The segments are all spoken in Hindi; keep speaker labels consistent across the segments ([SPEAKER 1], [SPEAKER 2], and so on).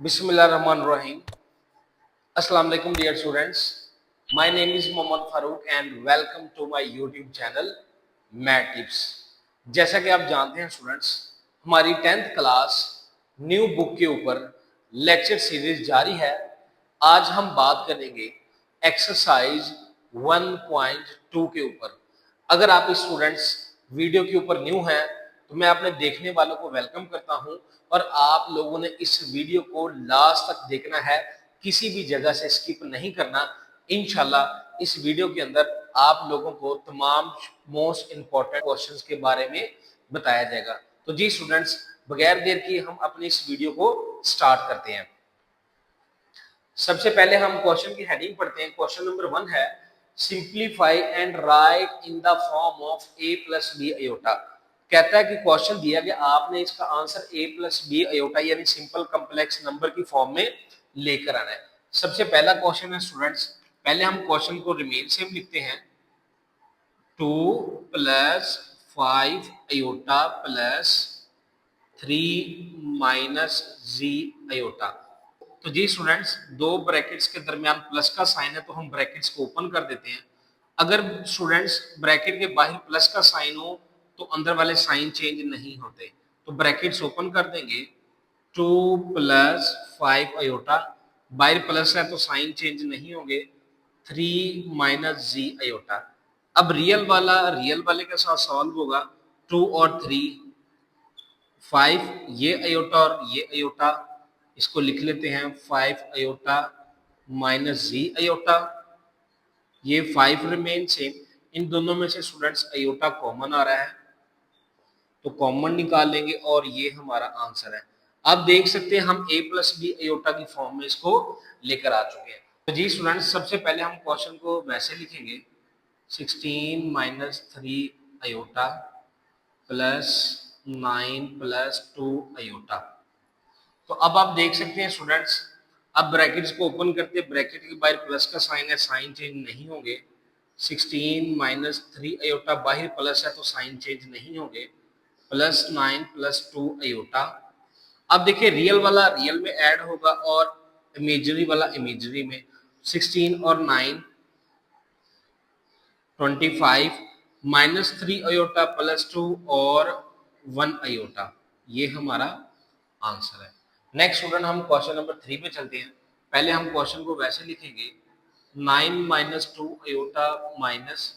[SPEAKER 1] Bismillahirrahmanirrahim. Assalamu alaikum dear students. My name is Mohammad Farouk and welcome to my YouTube channel Math Tips. जैसा कि आप जानते हैं स्टूडेंट्स, हमारी 10th क्लास न्यू बुक के ऊपर लेक्चर सीरीज जारी है। आज हम बात करेंगे एक्सरसाइज 1.2 के ऊपर। अगर आप स्टूडेंट्स वीडियो के ऊपर न्यू हैं तो मैं अपने देखने वालों को वेलकम करता हूं और आप लोगों ने इस वीडियो को लास्ट तक देखना है, किसी भी जगह से स्किप नहीं करना। इंशाल्लाह इस वीडियो के अंदर आप लोगों को तमाम मोस्ट इंपॉर्टेंट क्वेश्चंस के बारे में बताया जाएगा। तो जी स्टूडेंट्स, बगैर देर की हम अपनी इस वीडियो को स्टार्ट करते हैं। सबसे पहले हम क्वेश्चन की हेडिंग पढ़ते हैं। क्वेश्चन नंबर 1 है simplify and write in the form of a plus B iota. कहता है कि क्वेश्चन दिया गया, आपने इसका answer a plus B iota यानी सिंपल कम्प्लेक्स नंबर की फॉर्म में लेकर आना है। सबसे पहला क्वेश्चन है स्टूडेंट्स, पहले हम क्वेश्चन को रिमेन सेम लिखते हैं। 2 प्लस 5 अयोटा प्लस 3 माइनस जी अयोटा। तो जी स्टूडेंट्स, दो ब्रैकेट्स के दरमियान प्लस का साइन है तो हम ब्रैकेट्स को ओपन कर देते हैं। अगर स्टूडेंट्स ब्रैकेट के बाहर प्लस का साइन हो तो अंदर वाले साइन चेंज नहीं होते, तो ब्रैकेट्स ओपन कर देंगे। 2 प्लस 5 अयोटा, बाहर प्लस है तो साइन चेंज नहीं होंगे। 3 माइनस जी अयोटा। अब रियल वाले के साथ सॉल्व होगा। 2 और 3, 5 ये अयोटा और ये अयोटा, इसको लिख लेते हैं 5 अयोटा माइनस जी अयोटा। ये 5 रिमेन सेम। इन दोनों में से स्टूडेंट्स अयोटा कॉमन आ रहा है तो कॉमन निकाल लेंगे और ये हमारा आंसर है। आप देख सकते हैं हम a प्लस बी अयोटा की फॉर्म में इसको लेकर आ चुके हैं। तो जी स्टूडेंट्स, सबसे पहले हम क्वेश्चन को वैसे लिखेंगे। 16 minus 3 iota plus 9 plus 2 iota. तो अब आप देख सकते हैं स्टूडेंट्स, अब ब्रैकेट्स को ओपन करते हैं, ब्रैकेट के बाहर प्लस का साइन है, साइन चेंज नहीं होंगे। 16 माइनस 3 अयोटा, बाहर प्लस है तो साइन चेंज नहीं होंगे। Plus 9 plus 2 iota. अब देखिए रियल वाला रियल में ऐड होगा और इमेजिनरी वाला इमेजिनरी में। 16 और 9 25 माइनस 3 अयोटा प्लस 2 और 1 अयोटा, ये हमारा आंसर है। नेक्स्ट स्टूडेंट, हम क्वेश्चन नंबर 3 पे चलते हैं। पहले हम क्वेश्चन को वैसे लिखेंगे। 9 minus 2 iota minus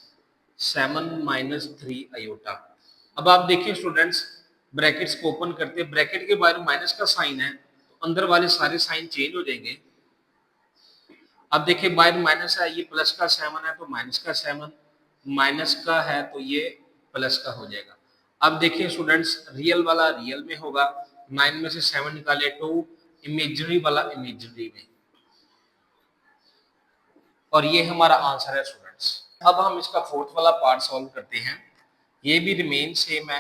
[SPEAKER 1] 7 minus 3 iota. अब आप देखिए स्टूडेंट्स, ब्रैकेट्स को ओपन करते हैं, ब्रैकेट के बाहर माइनस का साइन है तो अंदर वाले सारे साइन चेंज हो जाएंगे। अब देखिए बाहर माइनस है, ये प्लस का 7 है तो माइनस का 7, माइनस का है तो ये प्लस का हो जाएगा। अब देखिए स्टूडेंट्स, रियल वाला रियल में होगा, 9 में से 7 निकाले 2, इमेजिनरी वाला इमेजिनरी में, और ये हमारा आंसर है स्टूडेंट्स। अब हम इसका फोर्थ वाला पार्ट सॉल्व करते हैं। ये भी रिमेन सेम है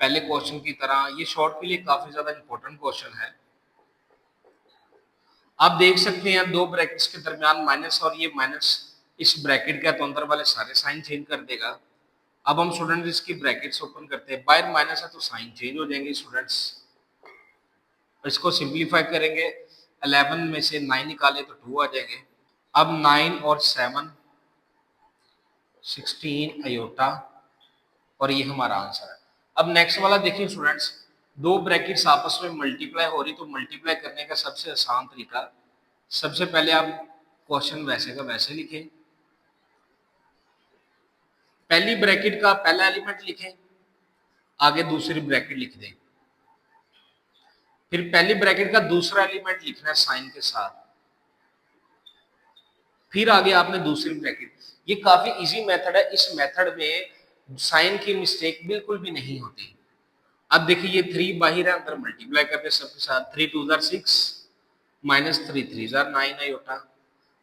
[SPEAKER 1] पहले क्वेश्चन की तरह। ये शॉर्ट के लिए काफी ज्यादा इंपॉर्टेंट क्वेश्चन है। आप देख सकते हैं दो ब्रैकेट्स के दरमियान माइनस, और ये माइनस इस ब्रैकेट का तो अंदर वाले सारे साइन चेंज कर देगा। अब हम स्टूडेंट इसकी ब्रैकेट्स ओपन करते हैं, बाहर माइनस है तो साइन चेंज हो जाएंगे स्टूडेंट्स। इसको सिंप्लीफाई करेंगे, 11 में से 9 निकाले तो 2 आ जाएंगे। अब 9 और 7 16 अयोटा, और ये हमारा आंसर है। अब नेक्स्ट वाला देखिए स्टूडेंट्स, दो ब्रैकेट्स आपस में मल्टीप्लाई हो रही, तो मल्टीप्लाई करने का सबसे आसान तरीका, सबसे पहले आप क्वेश्चन वैसे का वैसे लिखें। पहली ब्रैकेट का पहला एलिमेंट लिखें, आगे दूसरी ब्रैकेट लिख दें, फिर पहली ब्रैकेट का दूसरा एलिमेंट लिखना है साइन के साथ, फिर आगे आपने दूसरी ब्रैकेट। ये काफी इजी मेथड है, इस मेथड में साइन की मिस्टेक बिल्कुल भी नहीं होती। अब देखिए ये 3 बाहर है, अंदर मल्टीप्लाई करते सबके साथ। 3 2 जार 6 माइनस 3 3 जार 9 अयोटा।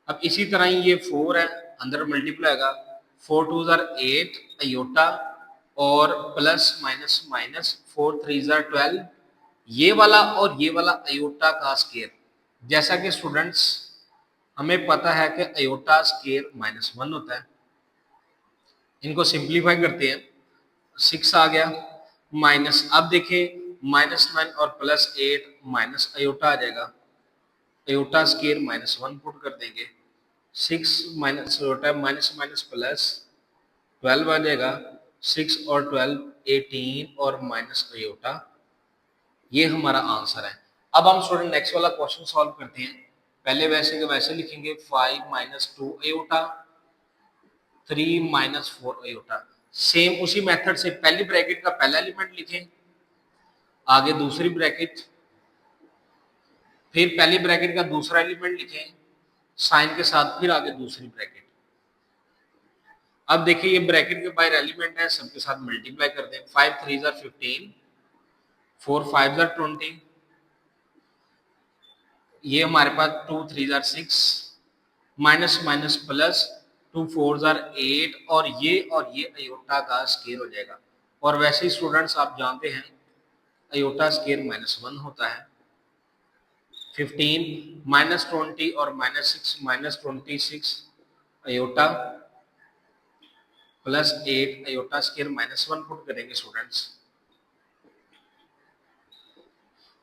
[SPEAKER 1] अब इसी तरह ये 4 है, अंदर मल्टीप्लाई होगा, 4 2 जार 8 अयोटा, और प्लस माइनस माइनस 4 3 जार 12, ये वाला और ये वाला अयोटा का स्क्वायर। जैसा कि स्टूडेंट्स हमें पता है कि अयोटा स्क्वायर -1 होता है। इनको सिंप्लीफाई करते हैं, 6 आ गया माइनस, अब देखिए -9 और +8 माइनस अयोटा आ जाएगा। अयोटा स्केयर -1 पुट कर देंगे, 6 minus iota minus minus plus 12 आ जाएगा, 6 और 12 18 और माइनस अयोटा, ये हमारा आंसर है। अब हम स्टूडेंट नेक्स्ट वाला क्वेश्चन सॉल्व करते हैं। पहले वैसे के वैसे लिखेंगे 5 minus 2 iota, 3 minus 4 iota. Same उसी मेथड से पहली ब्रैकेट का पहला एलिमेंट लिखें, आगे दूसरी ब्रैकेट, फिर पहली ब्रैकेट का दूसरा एलिमेंट लिखें साइन के साथ, फिर आगे दूसरी ब्रैकेट। अब देखिए ये ब्रैकेट के बाहर एलिमेंट है, सबके साथ मल्टीप्लाई कर दें। 5 3 जार 15, 4 5 जार 20, ये हमारे पास 2 3 jar 6, minus minus plus 2 4 jar 8, और ये अयोटा का स्केयर हो जाएगा। और वैसे ही स्टूडेंट्स आप जानते हैं अयोटा स्केयर -1 होता है। 15 -20 और -6 -26 iota plus 8 iota square -1 put करेंगे स्टूडेंट्स,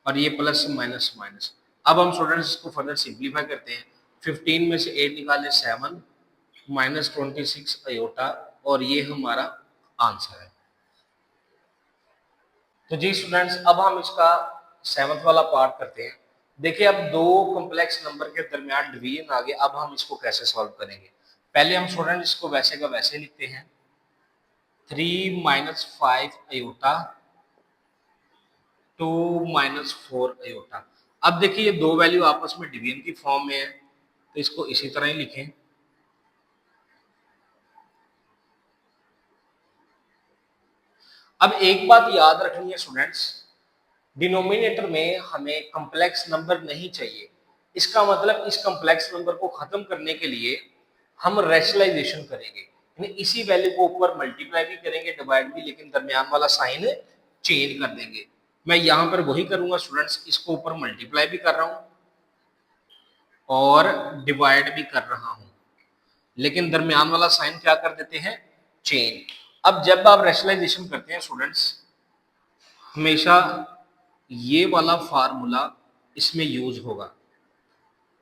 [SPEAKER 1] और ये प्लस माइनस माइनस। अब हम स्टूडेंट्स इसको फर्दर सिंप्लीफाई करते हैं। 15 में से 8 निकाले 7 -26 अयोटा, और ये हमारा आंसर है। तो जी स्टूडेंट्स, अब हम इसका 7th वाला पार्ट करते हैं। देखिए अब दो कॉम्प्लेक्स नंबर के दरमियान डिवीजन आ गया, अब हम इसको कैसे सॉल्व करेंगे। पहले हम स्टूडेंट इसको वैसे का वैसे लिखते हैं, 3 माइनस 5 अयोटा, 2 माइनस 4 अयोटा। अब देखिए ये दो वैल्यू आपस में डिवीजन की फॉर्म में है, तो इसको इसी तरह ही लिखें। अब एक बात याद रखनी है स्टूडेंट्स, डिनोमिनेटर में हमें कॉम्प्लेक्स नंबर नहीं चाहिए। इसका मतलब इस कॉम्प्लेक्स नंबर को खत्म करने के लिए हम रैशनलाइजेशन करेंगे, यानी इसी वैल्यू को ऊपर मल्टीप्लाई भी करेंगे, डिवाइड भी, लेकिन दरमियान वाला साइन चेंज कर देंगे। मैं यहां पर वही करूंगा स्टूडेंट्स, इसको ऊपर मल्टीप्लाई भी कर रहा हूं और डिवाइड भी कर रहा हूं, लेकिन दरमियान वाला साइन क्या कर देते हैं, चेंज। अब जब आप रैशनलाइजेशन करते हैं स्टूडेंट्स, हमेशा ये वाला फार्मूला इसमें यूज होगा,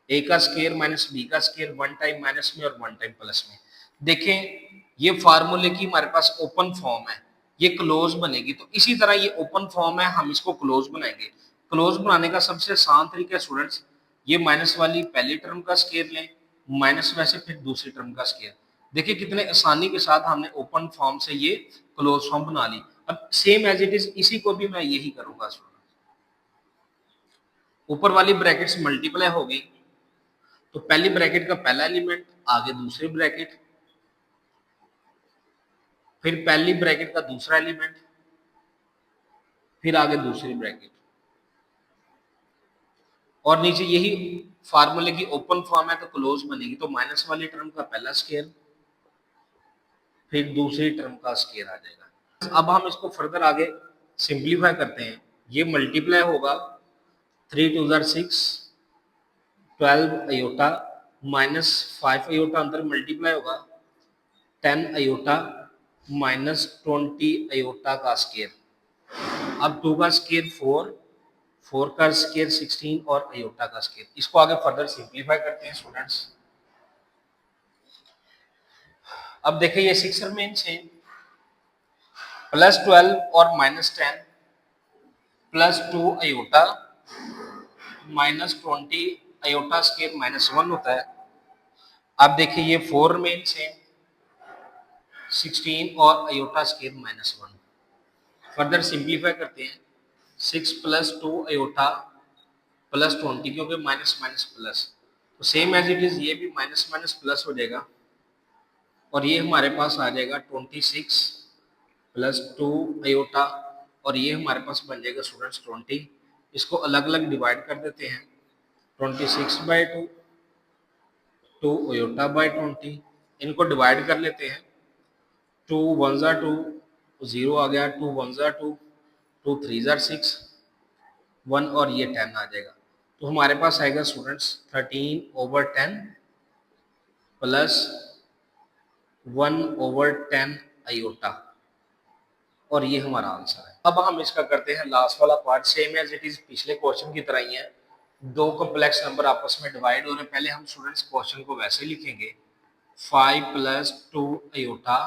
[SPEAKER 1] ए का स्केयर माइनस बी का स्केयर, वन टाइम माइनस में और वन टाइम प्लस में। देखें ये फार्मूले की हमारे पास ओपन फॉर्म है, ये क्लोज बनेगी, तो इसी तरह ये ओपन फॉर्म है, हम इसको क्लोज बनाएंगे। क्लोज बनाने का सबसे आसान तरीका है स्टूडेंट्स, ये माइनस वाली पहली टर्म का स्केयर लें, माइनस वैसे फिर दूसरी टर्म का स्केयर। देखिए कितने आसानी के साथ हमने ओपन फॉर्म से ये क्लोज फॉर्म बना ली। अब सेम एज इट इज इसी को भी मैं यही करूंगा स्टूडेंट। ऊपर वाली ब्रैकेट्स मल्टीप्लाई हो गई, तो पहली ब्रैकेट का पहला एलिमेंट, आगे दूसरी ब्रैकेट, फिर पहली ब्रैकेट का दूसरा एलिमेंट, फिर आगे दूसरी ब्रैकेट, और नीचे यही फार्मूले की ओपन फॉर्म है तो क्लोज बनेगी, तो माइनस वाली टर्म का पहला स्केयर, फिर दूसरी टर्म का स्केयर आ जाएगा। अब हम इसको फर्दर आगे सिंप्लीफाई करते हैं, ये मल्टीप्लाई होगा, 3 2 जार 6, 12 अयोटा माइनस 5 अयोटा अंदर मल्टीप्लाई होगा, 10 अयोटा माइनस 20 अयोटा का स्केयर। अब 2 का स्केयर 4, 4 का स्केयर 16 और अयोटा का स्केयर। इसको आगे फर्दर सिंप्लीफाई करते हैं स्टूडेंट्स। अब देखिए ये 6 रिमेन्स है, प्लस 12 और minus 10 plus 2 iota minus 20 iota square -1 होता है। अब देखिए ये 4 रिमेन्स है, 16 और अयोटा स्केयर -1। फर्दर सिंप्लीफाई करते हैं, 6 प्लस 2 अयोटा प्लस 20, क्योंकि माइनस माइनस प्लस, तो सेम एज इट इज ये भी माइनस माइनस प्लस हो जाएगा, और ये हमारे पास आ जाएगा 26 प्लस 2 अयोटा, और ये हमारे पास बन जाएगा स्टूडेंट्स 20। इसको अलग अलग डिवाइड कर देते हैं, 26/2, 2 अयोटा बाई 20, इनको डिवाइड कर लेते हैं, 2 1 ज़ा 2, 0 आ गया, 2 1 ज़ा 2, 2 3 ज़ा 6, 1 और ये 10 आ जाएगा। तो हमारे पास आएगा स्टूडेंट्स 13/10 प्लस 1/10 अयोटा, और ये हमारा आंसर है। अब हम इसका करते हैं लास्ट वाला part, same as it is पिछले क्वेश्चन की तरह ही है। दो कॉम्प्लेक्स नंबर आपस में डिवाइड हो रहे हैं। पहले हम स्टूडेंट्स क्वेश्चन को वैसे लिखेंगे 5 + 2 अयोटा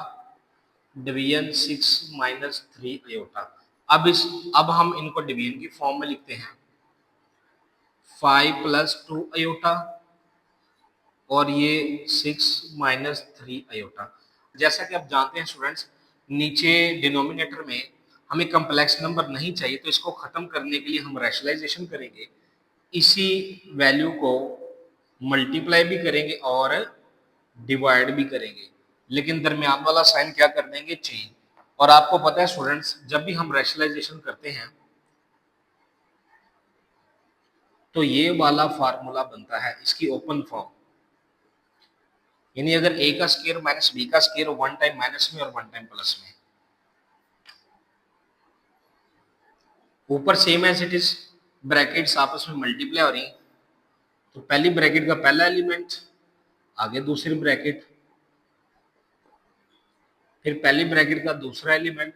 [SPEAKER 1] डिवीजन 6 - 3 अयोटा। अब हम इनको डिवीजन की फॉर्म में लिखते हैं 5 + 2 अयोटा और ये 6 - 3 अयोटा। जैसा कि आप जानते हैं स्टूडेंट्स, नीचे डिनोमिनेटर में हमें कम्प्लेक्स नंबर नहीं चाहिए, तो इसको खत्म करने के लिए हम रैशनलाइजेशन करेंगे, इसी वैल्यू को मल्टीप्लाई भी करेंगे और डिवाइड भी करेंगे, लेकिन दरमियान वाला साइन क्या कर देंगे, चेंज। और आपको पता है स्टूडेंट्स, जब भी हम रैशनलाइजेशन करते हैं तो ये वाला फार्मूला बनता है इसकी ओपन फॉर्म, यानी अगर a का स्क्वायर माइनस b का स्क्वायर वन टाइम माइनस में और वन टाइम प्लस में, ऊपर same as it is brackets आपस में मल्टीप्लाई हो रही, तो पहली ब्रैकेट का पहला एलिमेंट, आगे दूसरी ब्रैकेट, फिर पहली ब्रैकेट का दूसरा एलिमेंट,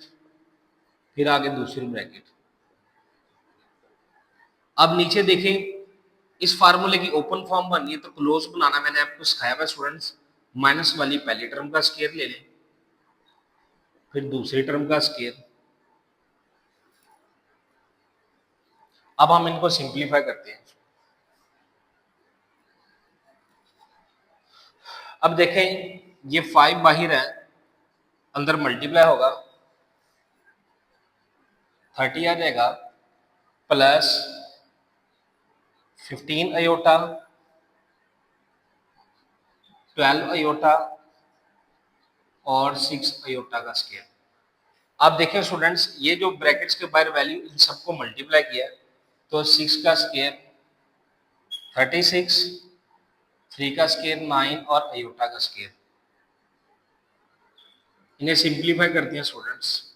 [SPEAKER 1] फिर आगे दूसरी ब्रैकेट। अब नीचे देखें, इस फार्मूले की ओपन फॉर्म बननी है तो क्लोज बनाना मैंने आपको सिखाया हुआ स्टूडेंट्स। माइनस वाली पहली टर्म का स्क्वायर ले लें, फिर दूसरी टर्म का स्क्वायर। अब हम इनको सिंप्लीफाई करते हैं। अब देखें, ये 5 बाहर है, अंदर मल्टीप्लाई होगा 30 आ जाएगा, प्लस 15 अयोटा, 12 अयोटा और 6 अयोटा का स्क्वायर। आप देखें स्टूडेंट्स, ये जो ब्रैकेट्स के बाहर वैल्यू इन सबको मल्टीप्लाई किया, तो 6 का स्क्वायर 36, 3 का स्क्वायर 9 और अयोटा का स्क्वायर। इन्हें सिंप्लीफाई करते हैं स्टूडेंट्स,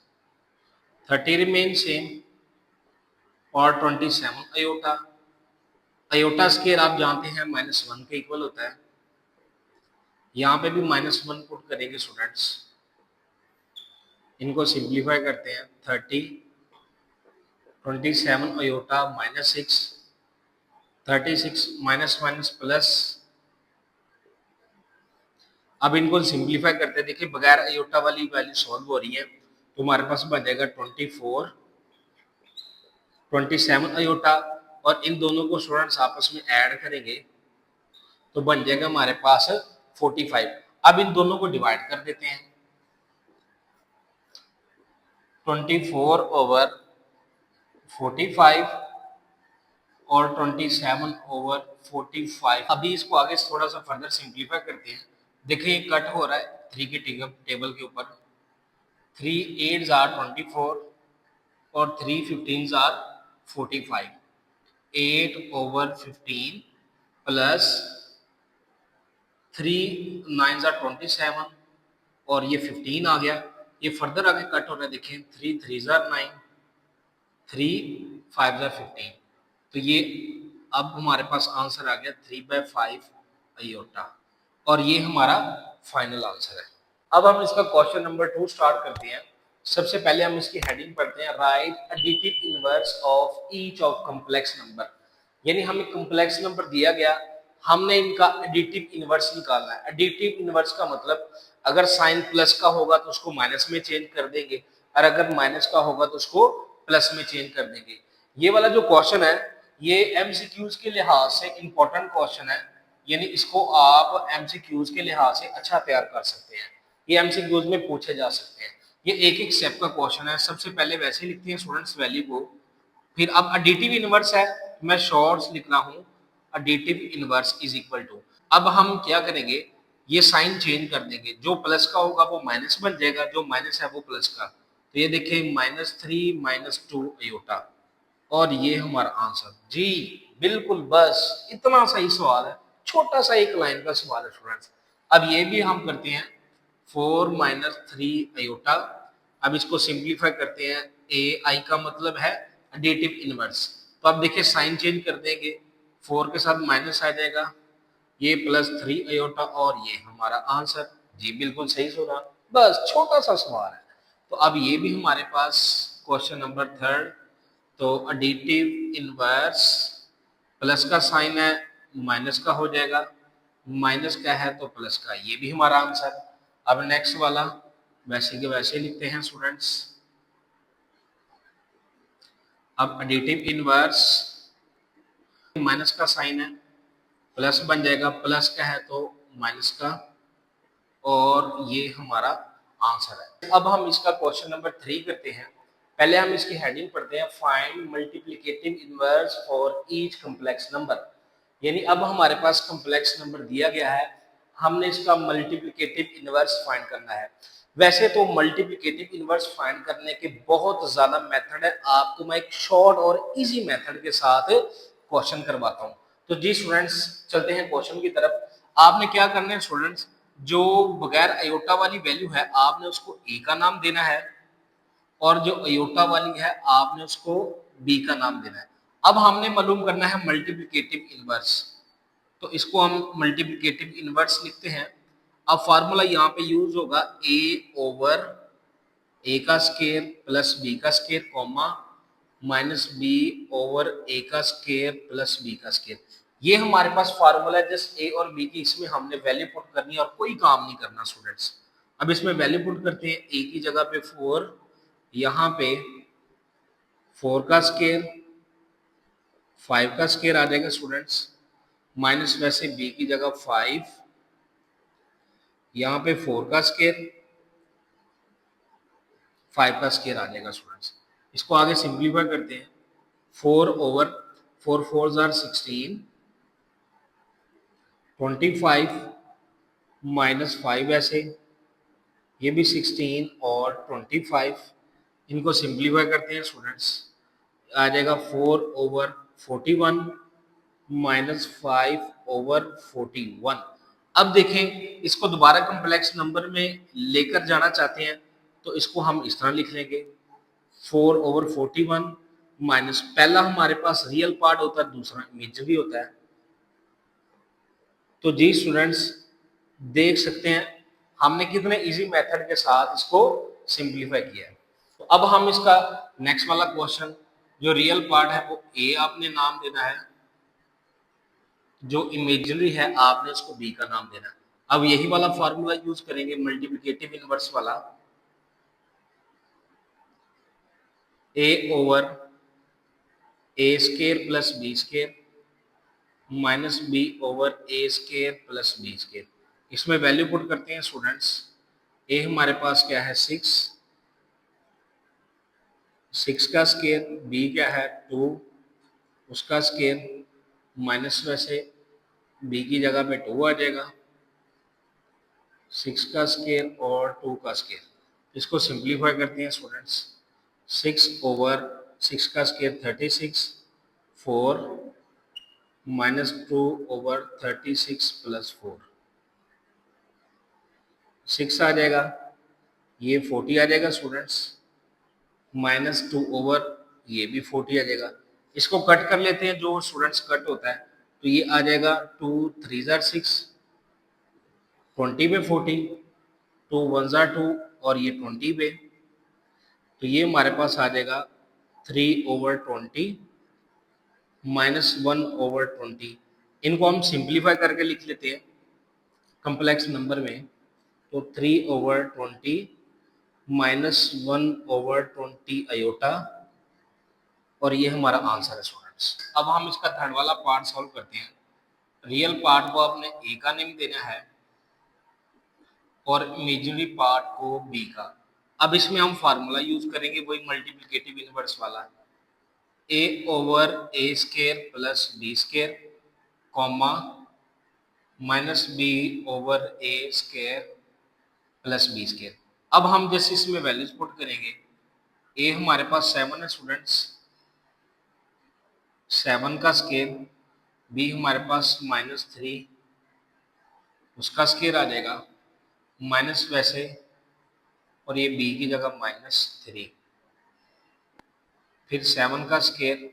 [SPEAKER 1] 30 रिमेन सेम और 27 अयोटा। अयोटा स्क्वायर आप जानते हैं -1 के इक्वल होता है, यहाँ पे भी -1 पुट करेंगे स्टूडेंट्स। इनको सिंप्लीफाई करते हैं, 30, 27 अयोटा -6, 36 माइनस माइनस प्लस। अब इनको सिंप्लीफाई करते हैं, देखिए बगैर अयोटा वाली वैल्यू सॉल्व हो रही है, तो हमारे पास बन जाएगा 24, 27 अयोटा और इन दोनों को स्टूडेंट्स आपस में ऐड करेंगे तो बन जाएगा हमारे पास 45। अब इन दोनों को डिवाइड कर देते हैं, 24/45 और 27/45। अभी इसको आगे थोड़ा सा फर्दर सिंप्लीफाई करते हैं। देखिए ये कट हो रहा है 3 के टेबल के ऊपर, 3 8s are 24 और 3 15s are 45। 8/15 plus 3 9s are 27 और ये 15 आ गया। ये फर्दर आगे कट हो रहा है, देखें 3 3s are 9, 3 5s are 15। तो ये अब हमारे पास आंसर आ गया 3/5 अयोटा और ये हमारा फाइनल आंसर है। अब हम इसका क्वेश्चन नंबर 2 स्टार्ट करते हैं। सबसे पहले हम इसकी हेडिंग पढ़ते हैं, right additive inverse of each of complex number. यानी हमें कॉम्प्लेक्स नंबर दिया गया, हमने इनका एडिटिव इनवर्स निकालना है। एडिटिव इनवर्स का मतलब अगर साइन प्लस का होगा तो उसको माइनस में चेंज कर देंगे और अगर माइनस का होगा तो उसको प्लस में चेंज कर देंगे। ये वाला जो क्वेश्चन है ये एमसीक्यूज के लिहाज से इंपॉर्टेंट क्वेश्चन है, यानी इसको आप एमसीक्यूज के लिहाज से अच्छा तैयार कर सकते हैं। ये एमसीक्यूज में पूछे जा सकते हैं। ये एक एक स्टेप का क्वेश्चन है। सबसे पहले वैसे लिखते हैं स्टूडेंट्स वैल्यू को, फिर अब एडिटिव इनवर्स है, मैं शॉर्ट्स लिख रहा हूँ, additive inverse is equal to. अब हम क्या करेंगे, ये साइन चेंज कर देंगे, जो प्लस का होगा वो माइनस बन जाएगा, जो माइनस है वो प्लस का। तो ये देखिए -3 - 2 अयोटा और ये हमारा आंसर। जी बिल्कुल, बस इतना सही सवाल है, छोटा सा एक लाइन का सवाल है स्टूडेंट्स। अब ये भी हम करते हैं 4 - 3 अयोटा। अब इसको सिंप्लीफाई करते हैं, ए आई का मतलब है एडिटिव इनवर्स। तो अब देखिए साइन चेंज कर देंगे, 4 के साथ माइनस आ जाएगा, ये +3 अयोटा और ये हमारा आंसर। जी बिल्कुल सही सुना, बस छोटा सा सवाल है। तो अब ये भी हमारे पास क्वेश्चन नंबर 3, तो एडिटिव इनवर्स प्लस का साइन है माइनस का हो जाएगा, माइनस का है तो प्लस का, ये भी हमारा आंसर। अब नेक्स्ट वाला वैसे के वैसे लिखते हैं स्टूडेंट्स। अब एडिटिव इनवर्स, माइनस का साइन है, प्लस बन जाएगा, प्लस का है तो माइनस का, और ये हमारा आंसर है। अब हम इसका क्वेश्चन नंबर 3 करते हैं। पहले हम इसकी हेडिंग पढ़ते हैं, find multiplicative inverse for each complex number. यानी अब हमारे पास कॉम्प्लेक्स नंबर दिया गया है, हमने इसका मल्टीप्लिकेटिव इनवर्स फाइंड करना है। वैसे तो मल्टीप्लिकेटिव इनवर्स फाइंड करने के बहुत ज्यादा मेथड है, आपको मैं एक शॉर्ट और इजी मेथड के साथ क्वेश्चन करवाता हूँ। तो जी स्टूडेंट्स, चलते हैं क्वेश्चन की तरफ। आपने क्या करना है स्टूडेंट्स, जो बगैर अयोटा वाली वैल्यू है आपने उसको ए का नाम देना है, और जो अयोटा वाली है आपने उसको बी का नाम देना है। अब हमने मालूम करना है मल्टीप्लिकेटिव इनवर्स, तो इसको हम मल्टीप्लिकेटिव इनवर्स लिखते हैं। अब फार्मूला यहाँ पे यूज होगा ए ओवर ए का स्केयर प्लस बी का square comma minus b over a का स्केयर प्लस बी का स्केयर। ये हमारे पास फार्मूला है जस्ट ए और बी की, इसमें हमने वैल्यू पुट करनी है और कोई काम नहीं करना स्टूडेंट्स। अब इसमें वैल्यू पुट करते हैं, ए की जगह पे 4, यहाँ पे 4 का स्केयर 5 का स्केयर आ जाएगा स्टूडेंट्स, माइनस वैसे बी की जगह 5, यहाँ पे 4 का स्केयर 5 का स्केयर आ जाएगा स्टूडेंट्स। इसको आगे सिंप्लीफाई करते हैं, 4 ओवर 4 4 जार 16, 25 माइनस 5 ऐसे, ये भी 16 और 25, इनको सिंप्लीफाई करते हैं स्टूडेंट्स, आ जाएगा 4 ओवर 41 माइनस 5 ओवर 41। अब देखें, इसको दोबारा कॉम्प्लेक्स नंबर में लेकर जाना चाहते हैं तो इसको हम इस तरह लिख लेंगे, 4 ओवर 41 माइनस, पहला हमारे पास रियल पार्ट होता है, दूसरा इमेजिनरी होता है। तो जी स्टूडेंट्स, देख सकते हैं हमने कितने इजी मेथड के साथ इसको सिंप्लीफाई किया है। तो अब हम इसका नेक्स्ट वाला क्वेश्चन, जो रियल पार्ट है वो ए आपने नाम देना है, जो इमेजिनरी है आपने उसको बी का नाम देना है। अब यही वाला फार्मूला यूज करेंगे मल्टीप्लिकेटिव इनवर्स वाला, a over a square plus b square minus b over a square plus b square. इसमें वैल्यू पुट करते हैं स्टूडेंट्स, ए हमारे पास क्या है 6, 6 का स्केयर, बी क्या है 2, उसका स्केयर माइनस वैसे बी की जगह पे 2 आ जाएगा, 6 का स्केयर और 2 का स्केयर। इसको सिंप्लीफाई करते हैं स्टूडेंट्स, 6 ओवर 6 का स्केयर 36, 4 माइनस 2 ओवर 36 प्लस 4, 6 आ जाएगा, ये 40 आ जाएगा स्टूडेंट्स, माइनस 2 ओवर ये भी 40 आ जाएगा। इसको कट कर लेते हैं, जो स्टूडेंट्स कट होता है, तो ये आ जाएगा 2 3 जार 6, 20 पे 40, 2 1 जार 2 और ये 20 पे, तो ये हमारे पास आ जाएगा 3 ओवर 20 माइनस 1 ओवर 20। इनको हम सिंप्लीफाई करके लिख लेते हैं कॉम्प्लेक्स नंबर में, तो 3 ओवर 20 माइनस 1 ओवर 20 अयोटा, और ये हमारा आंसर है स्टूडेंट्स। अब हम इसका थर्ड वाला पार्ट सॉल्व करते हैं। रियल पार्ट को आपने ए का नेम देना है और इमेजिनरी पार्ट को बी का। अब इसमें हम फार्मूला यूज करेंगे वही मल्टीप्लिकेटिव इनवर्स वाला, a over a square plus b square comma minus b over a square plus b square. अब हम जैसे इसमें वैल्यूज पुट करेंगे, ए हमारे पास 7 है स्टूडेंट्स, 7 का स्केयर, बी हमारे पास माइनस 3, उसका स्केयर आ जाएगा माइनस वैसे, और ये बी की जगह माइनस 3, फिर 7 का स्केयर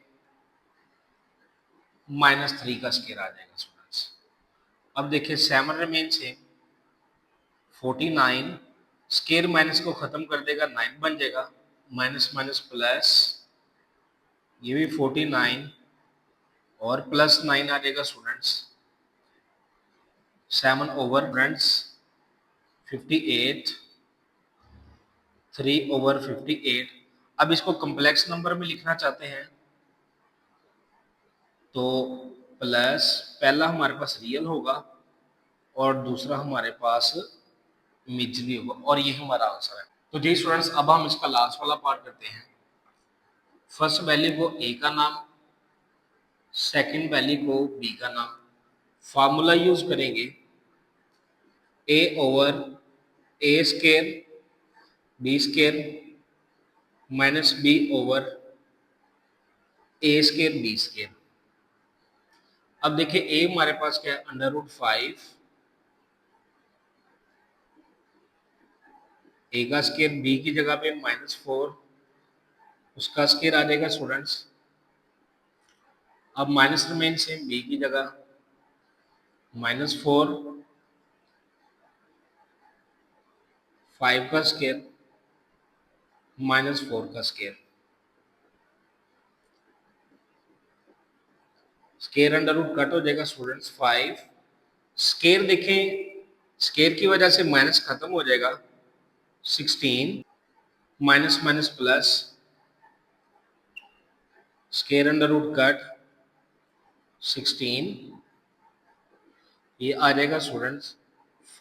[SPEAKER 1] माइनस 3 का स्केयर आ जाएगा स्टूडेंट्स। अब देखिए 7 रिमेन से 49, स्केयर माइनस को खत्म कर देगा, 9 बन जाएगा, माइनस माइनस प्लस, ये भी 49 और +9 आ जाएगा स्टूडेंट्स 7 ओवर फ्रेंड्स 58, 3 ओवर 58। अब इसको कम्प्लेक्स नंबर में लिखना चाहते हैं तो प्लस पहला हमारे पास रियल होगा और दूसरा हमारे पास इमेजिनरी होगा और ये हमारा आंसर है। तो जी स्टूडेंट्स, अब हम इसका लास्ट वाला पार्ट करते हैं। फर्स्ट वैल्यू को ए का नाम, सेकंड वैल्यू को बी का नाम। फार्मूला यूज करेंगे a over a square b square minus b over a square b square. अब देखिए ए हमारे पास क्या है, √5, ए का स्केयर बी की जगह पे -4, उसका स्केयर आ जाएगा स्टूडेंट्स। अब माइनस रिमेन सेम बी की जगह -4, 5 का स्केयर -4 का square. Square under root cut हो जाएगा स्टूडेंट्स 5। स्केयर देखें, स्केयर की वजह से माइनस खत्म हो जाएगा 16, minus minus plus, square under root cut 16, ये आ जाएगा स्टूडेंट्स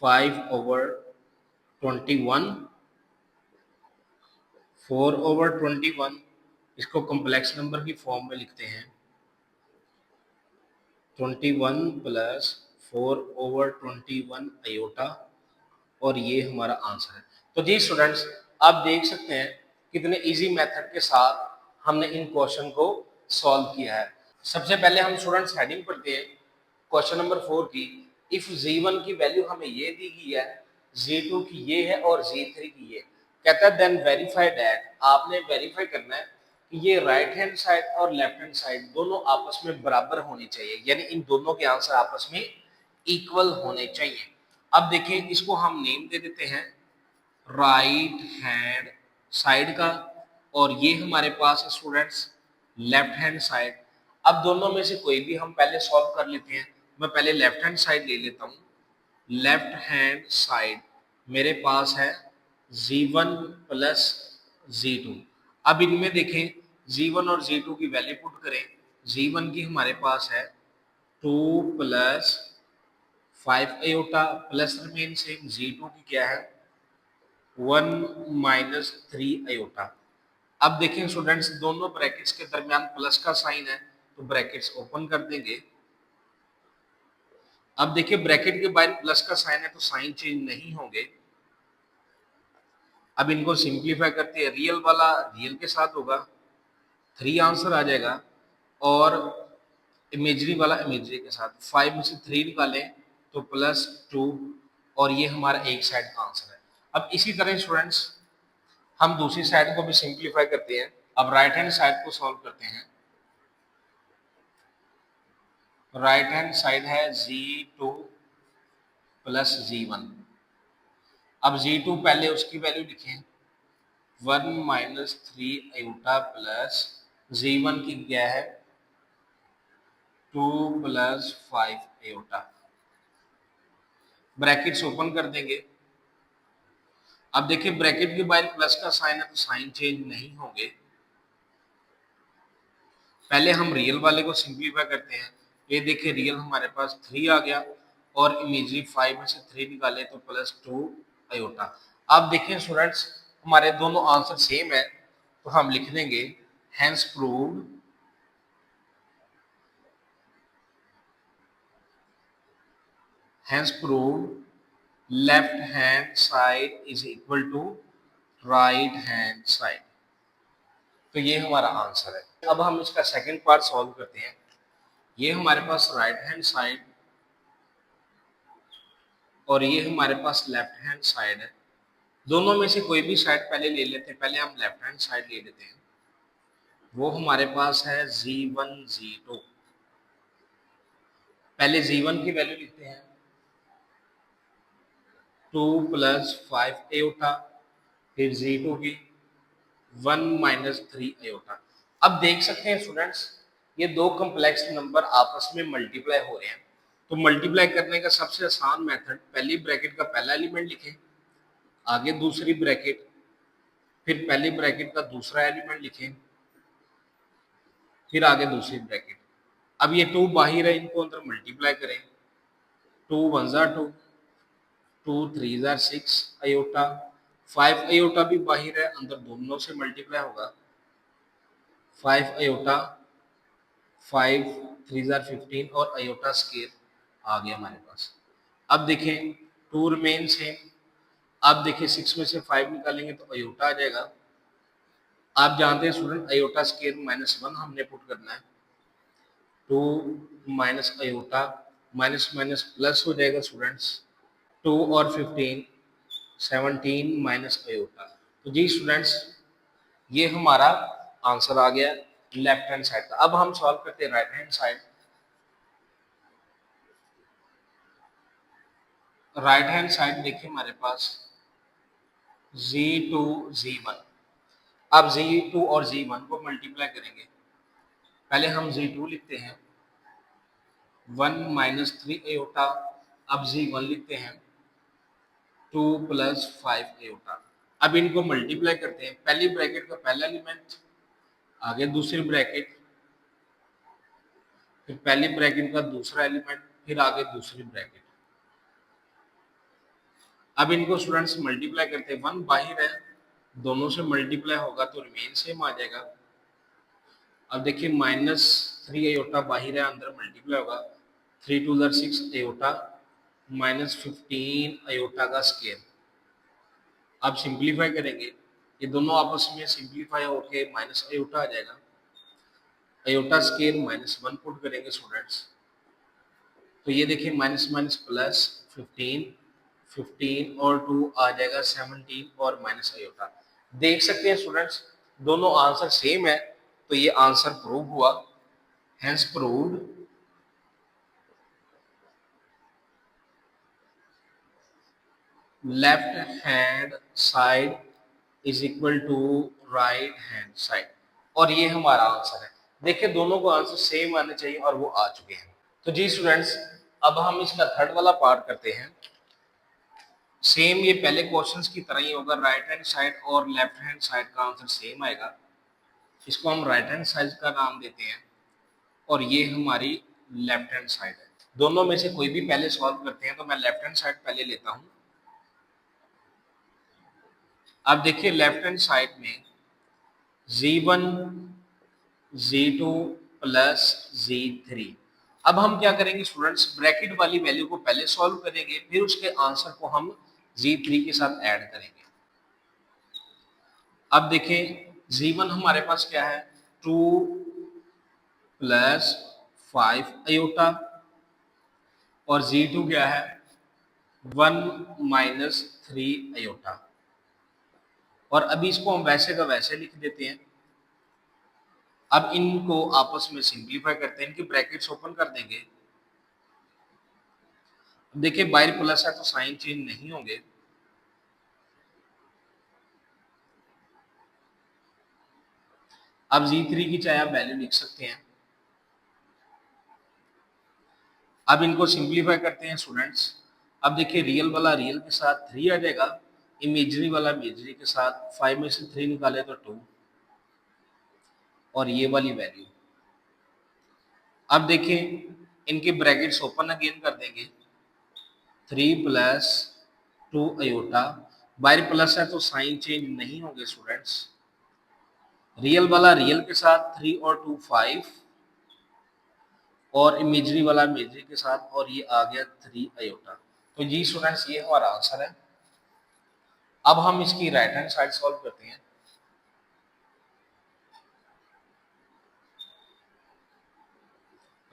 [SPEAKER 1] 5/21, 4/21। इसको कॉम्प्लेक्स नंबर की फॉर्म में लिखते हैं 21 + 4/21 आयोटा और ये हमारा आंसर है। तो जी स्टूडेंट्स, आप देख सकते हैं कितने इजी मेथड के साथ हमने इन क्वेश्चन को सॉल्व किया है। सबसे पहले हम स्टूडेंट्स हेडिंग पढ़ते हैं क्वेश्चन नंबर 4 की। इफ z1 की वैल्यू हमें ये दी गई है, z2 की ये है और z3 की ये, कहता है देन वेरीफाई दैट, आपने वेरीफाई करना है कि ये राइट हैंड साइड और लेफ्ट हैंड साइड दोनों आपस में बराबर होनी चाहिए, यानी इन दोनों के आंसर आपस में इक्वल होने चाहिए। अब देखिए इसको हम नेम दे देते हैं राइट हैंड साइड का और ये हमारे पास है स्टूडेंट्स लेफ्ट हैंड साइड। अब दोनों में से कोई भी हम पहले सॉल्व कर लेते हैं। मैं पहले लेफ्ट हैंड साइड ले लेता हूँ। लेफ्ट हैंड साइड मेरे पास है z1 + z2। अब इनमें देखें z1 और z2 की वैल्यू पुट करें। z1 की हमारे पास है 2 + 5 iota plus remain same, z2 की क्या है 1 - 3 आयोटा। अब देखें स्टूडेंट्स, दोनों ब्रैकेट्स के दरमियान प्लस का साइन है तो ब्रैकेट्स ओपन कर देंगे। अब देखिए ब्रैकेट के बाहर प्लस का साइन है तो साइन चेंज नहीं होंगे। अब इनको सिंप्लीफाई करते हैं, रियल वाला रियल के साथ होगा 3 आंसर आ जाएगा और इमेजरी वाला इमेजरी के साथ 5 में से 3 निकालें तो +2 और ये हमारा एक साइड का आंसर है। अब इसी तरह स्टूडेंट्स हम दूसरी साइड को भी सिंप्लीफाई करते हैं। अब राइट हैंड साइड को सॉल्व करते हैं। राइट हैंड साइड है z2 + z1। अब z2 पहले उसकी वैल्यू लिखें 1 - 3 आयोटा प्लस z1 की क्या है 2 + 5 आयोटा। ब्रैकेट्स ओपन कर देंगे। अब देखिए ब्रैकेट के बाहर प्लस का साइन है तो साइन चेंज नहीं होंगे। पहले हम रियल वाले को सिंप्लीफाई करते हैं। ये देखिए रियल हमारे पास 3 आ गया और इमेजरी 5 में से 3 निकाले तो +2 आयोटा। अब देखिए स्टूडेंट्स हमारे दोनों आंसर सेम है तो हम लिख देंगे hence proved left hand side is equal to right hand side. तो ये हमारा आंसर है। अब हम इसका सेकंड पार्ट सॉल्व करते हैं। ये हमारे पास राइट हैंड साइड और ये हमारे पास लेफ्ट हैंड साइड है। दोनों में से कोई भी साइड पहले ले लेते हैं। पहले हम लेफ्ट हैंड साइड ले लेते हैं। वो हमारे पास है z1 z2। पहले z1 की वैल्यू लिखते हैं 2 + 5 आयोटा, फिर z2 की 1 - 3 आयोटा। अब देख सकते हैं स्टूडेंट्स ये दो कम्प्लेक्स नंबर आपस में मल्टीप्लाई हो रहे हैं, तो मल्टीप्लाई करने का सबसे आसान मेथड, पहली ब्रैकेट का पहला एलिमेंट लिखें, आगे दूसरी ब्रैकेट, फिर पहली ब्रैकेट का दूसरा एलिमेंट लिखें, फिर आगे दूसरी ब्रैकेट। अब ये 2 बाहर है, इनको अंदर मल्टीप्लाई करें, 2 1 ज़ा 2, 2 3 ज़ा 6 अयोटा, 5 अयोटा भी बाहर है, अंदर दोनों से मल्टीप्लाई होगा, 5 अयोटा, 5 3 ज़ा 15 और अयोटा स्केयर आ गया हमारे पास। अब देखें 2 रिमेन्स है, अब देखिए 6 में से 5 निकालेंगे तो अयोटा आ जाएगा। आप जानते हैं स्टूडेंट अयोटा स्केयर -1 हमने पुट करना है, 2 minus aorta, minus minus plus हो जाएगा स्टूडेंट्स, 2 और 15 17 माइनस अयोटा। तो जी स्टूडेंट्स ये हमारा आंसर आ गया लेफ्ट हैंड साइड का। अब हम सॉल्व करते हैं right hand side. Right hand side देखिए हमारे पास Z2 Z1। अब Z2 और Z1 को मल्टीप्लाई करेंगे, पहले हम Z2 लिखते हैं 1 माइनस 3 अयोटा, अब Z1 लिखते हैं 2 प्लस 5 अयोटा। अब इनको मल्टीप्लाई करते हैं, पहली ब्रैकेट का पहला एलिमेंट, आगे दूसरी ब्रैकेट, फिर पहली ब्रैकेट का दूसरा एलिमेंट, फिर आगे दूसरी ब्रैकेट। अब इनको स्टूडेंट्स मल्टीप्लाई करते हैं, 1 बाहर है, दोनों से मल्टीप्लाई होगा तो रिमेन सेम आ जाएगा। अब देखिए -3 अयोटा बाहर है, अंदर मल्टीप्लाई होगा, 3 2 ज़ा 6 अयोटा, -15 अयोटा का स्केयर। अब सिंप्लीफाई करेंगे, ये दोनों आपस में सिंप्लीफाई होके माइनस अयोटा आ जाएगा, अयोटा स्केयर -1 पुट करेंगे स्टूडेंट्स, तो ये देखिए माइनस माइनस प्लस 15, 15 और 2 आ जाएगा 17 और माइनस अयोटा। देख सकते हैं स्टूडेंट्स दोनों आंसर सेम है, तो ये आंसर प्रूव हुआ, hence proved left hand side is equal to right hand side, और ये हमारा आंसर है। देखिए दोनों को आंसर सेम आने चाहिए और वो आ चुके हैं। तो जी स्टूडेंट्स अब हम इसका थर्ड वाला पार्ट करते हैं। सेम ये पहले क्वेश्चंस की तरह ही होगा, राइट हैंड साइड और लेफ्ट हैंड साइड का आंसर सेम आएगा। इसको हम राइट हैंड साइड का नाम देते हैं और ये हमारी लेफ्ट हैंड साइड है। दोनों में से कोई भी पहले सॉल्व करते हैं, तो मैं लेफ्ट हैंड साइड पहले लेता हूं। अब देखिए लेफ्ट हैंड साइड में Z1 Z2 प्लस Z3। अब हम क्या करेंगे स्टूडेंट्स, ब्रैकेट वाली वैल्यू को पहले सॉल्व करेंगे, फिर उसके आंसर को हम Z3 के साथ ऐड करेंगे। अब देखें Z1 हमारे पास क्या है, 2 प्लस 5 अयोटा, और Z2 क्या है 1 माइनस 3 अयोटा। और अभी इसको हम वैसे का वैसे लिख देते हैं। अब इनको आपस में सिंप्लीफाई करते हैं, इनके ब्रैकेट्स ओपन कर देंगे। देखिए बाहर प्लस है तो साइन चेंज नहीं होंगे, अब Z3 की चाहे आप वैल्यू लिख सकते हैं। अब इनको सिंप्लीफाई करते हैं स्टूडेंट्स। अब देखिए रियल वाला रियल के साथ 3 आ जाएगा, इमेजरी वाला इमेजरी के साथ, 5 में से 3 निकाले तो 2, और ये वाली वैल्यू। अब देखिए इनके ब्रैकेट्स ओपन अगेन कर देंगे, 3 प्लस 2 अयोटा, बाहर प्लस है तो साइन चेंज नहीं होंगे स्टूडेंट्स। रियल वाला रियल के साथ 3 और 2 5, और इमेजरी वाला इमेजरी के साथ, और ये आ गया 3 अयोटा। तो जी स्टूडेंट्स ये हमारा आंसर है। अब हम इसकी राइट हैंड साइड सॉल्व करते हैं।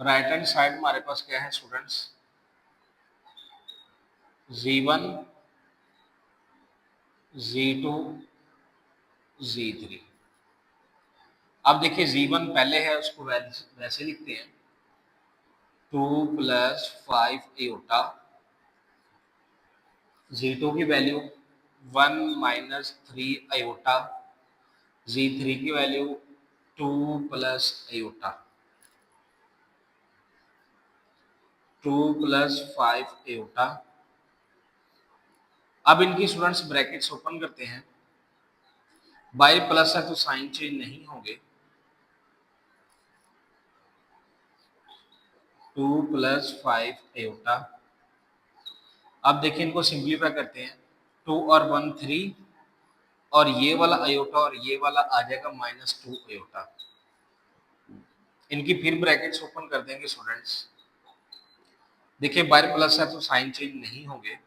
[SPEAKER 1] राइट हैंड साइड हमारे पास क्या है स्टूडेंट्स, Z1 Z2 Z3। अब देखिए Z1 पहले है, उसको वैसे लिखते हैं, 2 प्लस 5 अयोटा, Z2 की वैल्यू 1 माइनस 3 अयोटा, Z3 की value 2 plus aorta. 2 plus 5 aorta. अब इनकी स्टूडेंट्स ब्रैकेट्स ओपन करते हैं, बाई प्लस है तो साइन चेंज नहीं होंगे, 2 प्लस 5 एयोटा। अब देखिए इनको सिंप्लीफाई करते हैं, 2 और 1 3, और ये वाला अयोटा और ये वाला आ जाएगा -2 अयोटा। इनकी फिर ब्रैकेट्स ओपन कर देंगे स्टूडेंट्स, देखिए बाय प्लस है तो साइन चेंज नहीं होंगे,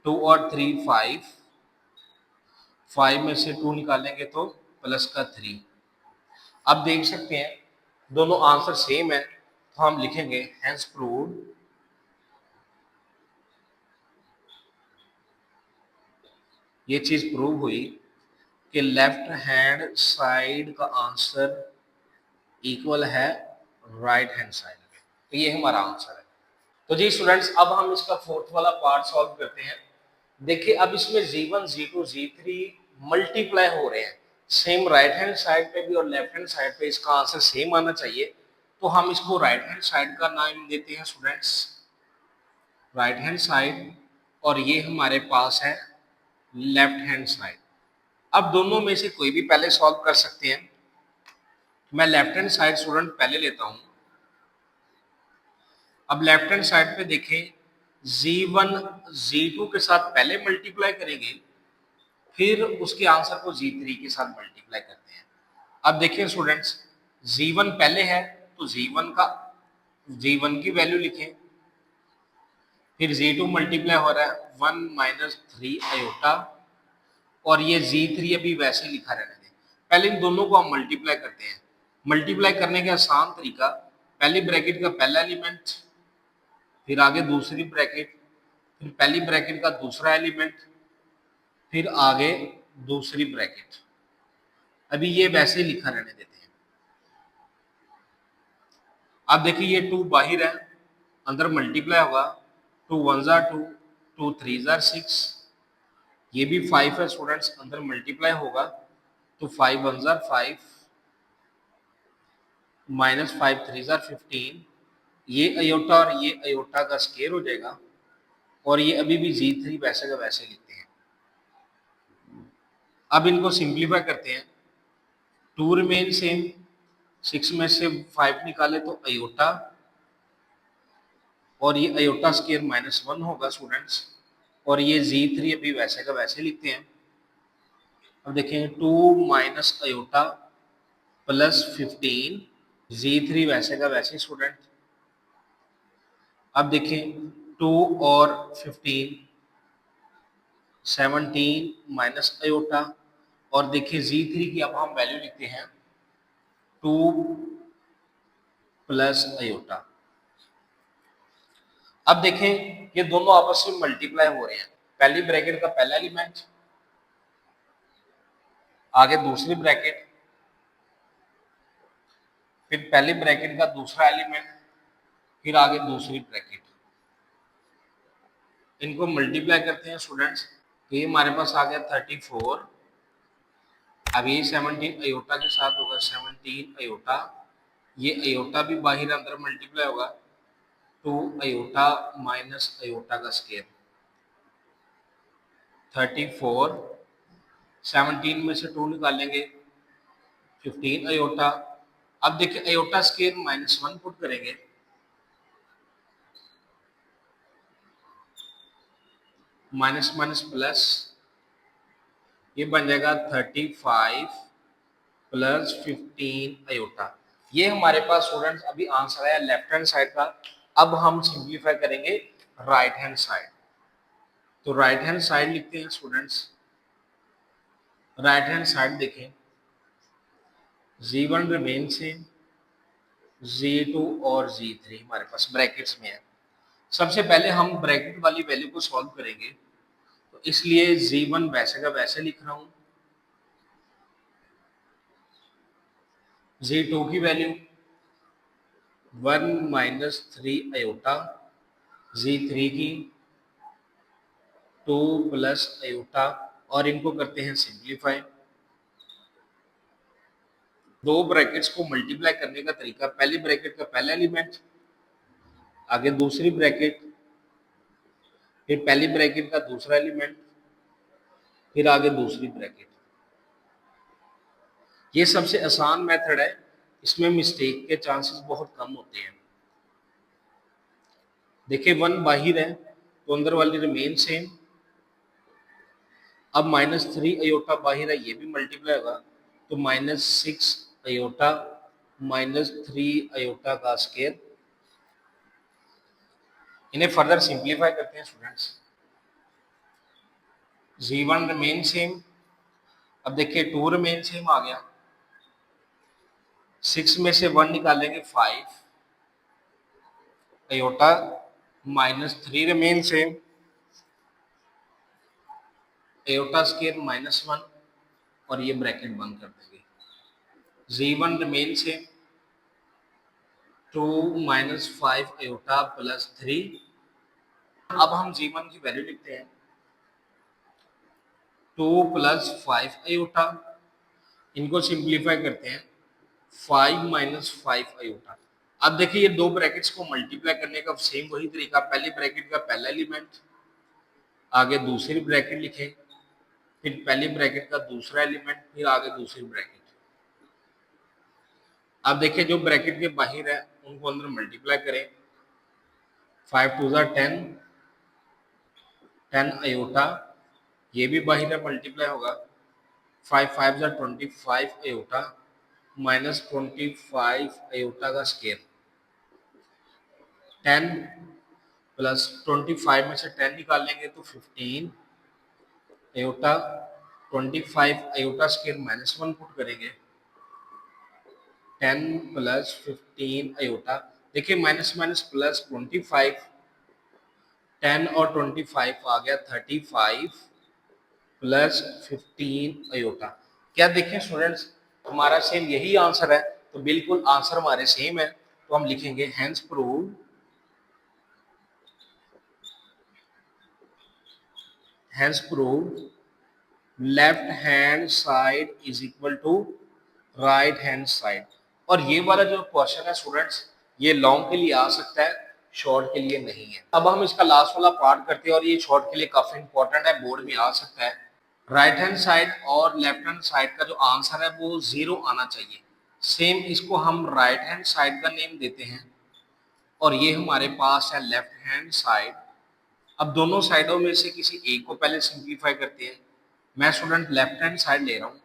[SPEAKER 1] 2 और 3 5, 5 में से 2 निकालेंगे तो प्लस का 3। अब देख सकते हैं दोनों आंसर सेम है, तो हम लिखेंगे हेंस प्रूव्ड ये चीज प्रूव हुई कि लेफ्ट हैंड साइड का आंसर इक्वल है राइट हैंड साइड में। तो ये हमारा आंसर है। तो जी स्टूडेंट्स, अब हम इसका फोर्थ वाला पार्ट सॉल्व करते हैं। देखिए अब इसमें Z1 Z2 Z3 मल्टीप्लाई हो रहे हैं, सेम राइट हैंड साइड पे भी और लेफ्ट हैंड साइड पे इसका आंसर सेम आना चाहिए। तो हम इसको राइट हैंड साइड का नाम देते हैं स्टूडेंट्स राइट हैंड साइड, और ये हमारे पास है लेफ्ट हैंड साइड। अब दोनों में से कोई भी पहले सॉल्व कर सकते हैं। मैं लेफ्ट हैंड साइड स्टूडेंट पहले लेता हूं। अब लेफ्ट हैंड साइड पे देखें, Z1 Z2 के साथ पहले मल्टीप्लाई करेंगे, फिर उसके आंसर को Z3 के साथ मल्टीप्लाई करते हैं। अब देखिए स्टूडेंट्स, Z1 पहले है तो Z1 की वैल्यू लिखें, फिर Z2 मल्टीप्लाई हो रहा है 1 - 3 अयोटा, और ये Z3 अभी वैसे लिखा रहने दें। पहले इन दोनों को हम मल्टीप्लाई करते हैं। मल्टीप्लाई करने का आसान तरीका, पहली ब्रैकेट का पहला एलिमेंट, फिर आगे दूसरी ब्रैकेट, फिर पहली ब्रैकेट का दूसरा एलिमेंट, फिर आगे दूसरी ब्रैकेट। अभी ये वैसे लिखा रहने देते हैं। अब देखिए ये 2 बाहर है, अंदर मल्टीप्लाई होगा, 2 1 जार 2, 2 3 जार 6, ये भी 5 है स्टूडेंट्स, अंदर मल्टीप्लाई होगा तो 5 1 जार 5, -5 3 जार 15, ये अयोटा और ये अयोटा का स्केयर हो जाएगा, और ये अभी भी Z3 वैसे का वैसे लिखते हैं। अब इनको सिंप्लीफाई करते हैं, 2 रिमेन सेम, 6 में से 5 निकाले तो अयोटा, और ये अयोटा स्केयर -1 होगा स्टूडेंट्स, और ये Z3 अभी वैसे का वैसे लिखते हैं। अब देखेंगे 2 माइनस अयोटा प्लस 15, Z3 वैसे का वैसे स्टूडेंट। अब देखें 2 और 15, 17 माइनस अयोटा, और देखिए Z3 की अब हम वैल्यू लिखते हैं 2 प्लस अयोटा। अब देखें ये दोनों आपस में मल्टीप्लाई हो रहे हैं, पहली ब्रैकेट का पहला एलिमेंट, आगे दूसरी ब्रैकेट, फिर पहली ब्रैकेट का दूसरा एलिमेंट, फिर आगे दूसरी ब्रैकेट। इनको मल्टीप्लाई करते हैं स्टूडेंट्स, तो ये हमारे पास आ गया 34। अब ये 17 अयोटा के साथ होगा 17 अयोटा, ये अयोटा भी बाहर अंदर मल्टीप्लाई होगा, 2 अयोटा माइनस अयोटा का स्केयर, 34, 17 में से 2 निकालेंगे 15 अयोटा। अब देखिए अयोटा स्केयर -1 पुट करेंगे, माइनस माइनस प्लस, ये बन जाएगा 35 प्लस 15 अयोटा। ये हमारे पास स्टूडेंट्स अभी आंसर आया लेफ्ट हैंड साइड का। अब हम सिंप्लीफाई करेंगे राइट हैंड साइड। तो राइट हैंड साइड लिखते हैं स्टूडेंट्स, राइट हैंड साइड देखें, Z1 रिमेन सेम, Z2 और Z3 हमारे पास ब्रैकेट्स में है। सबसे पहले हम ब्रैकेट वाली वैल्यू को सॉल्व करेंगे, तो इसलिए Z1 वैसे का वैसे लिख रहा हूं, Z2 की वैल्यू 1 - 3 अयोटा, Z3 की 2 प्लस अयोटा, और इनको करते हैं सिंप्लीफाई। दो ब्रैकेट्स को मल्टीप्लाई करने का तरीका, पहली ब्रैकेट का पहला एलिमेंट, आगे दूसरी ब्रैकेट, फिर पहली ब्रैकेट का दूसरा एलिमेंट, फिर आगे दूसरी ब्रैकेट। ये सबसे आसान मेथड है, इसमें मिस्टेक के चांसेस बहुत कम होते हैं। देखिए 1 बाहर है तो अंदर वाली रिमेन सेम। अब -3 अयोटा बाहर है, ये भी मल्टीप्लाई होगा, तो -6 अयोटा -3 अयोटा का स्क्वायर। इन्हें फर्दर सिंप्लीफाई करते हैं स्टूडेंट्स। Z1 remain same. अब देखिए 2 रिमेन सेम आ गया, 6 में से 1 निकालेंगे 5 iota, -3 remain same, iota square -1, और ये ब्रैकेट बंद कर देंगे। Z1 remain same, 2 - 5 iota +3। अब हम Z1 की वैल्यू लिखते हैं, 2 + 5 अयोटा, इनको सिंप्लीफाई करते हैं, 5 - 5 अयोटा। अब देखिए ये दो ब्रैकेट्स को मल्टीप्लाई करने का सेम वही तरीका, पहली ब्रैकेट का पहला एलिमेंट, आगे दूसरी ब्रैकेट लिखें, फिर पहली ब्रैकेट का दूसरा एलिमेंट, फिर आगे दूसरी ब्रैकेट। अब देखिए जो ब्रैकेट के बाहर है उनको अंदर मल्टीप्लाई करें, 5 2 10, 10 अयोटा, ये भी बाहर है मल्टीप्लाई होगा, 5 5 25 अयोटा -25 अयोटा का स्क्वायर, 10 प्लस 25 में से 10 निकाल लेंगे तो 15 अयोटा, 25 अयोटा स्क्वायर -1 पुट करेंगे, 10 + 15 अयोटा। देखिए माइनस माइनस प्लस 25, 10 और 25 आ गया 35 प्लस 15 अयोटा। क्या देखें स्टूडेंट्स, हमारा सेम यही आंसर है, तो बिल्कुल आंसर हमारे सेम है, तो हम लिखेंगे hence proved, hence proved left hand side is equal to right hand side. और ये वाला जो क्वेश्चन है स्टूडेंट्स, ये लॉन्ग के लिए आ सकता है, शॉर्ट के लिए नहीं है। अब हम इसका लास्ट वाला पार्ट करते हैं, और ये शॉर्ट के लिए काफी इंपॉर्टेंट है, बोर्ड में आ सकता है। राइट हैंड साइड और लेफ्ट हैंड साइड का जो आंसर है वो 0 आना चाहिए। सेम इसको हम राइट हैंड साइड का नेम देते हैं, और ये हमारे पास है लेफ्ट हैंड साइड। अब दोनों साइडों में से किसी एक को पहले सिंप्लीफाई करते हैं। मैं स्टूडेंट लेफ्ट हैंड साइड ले रहा हूँ।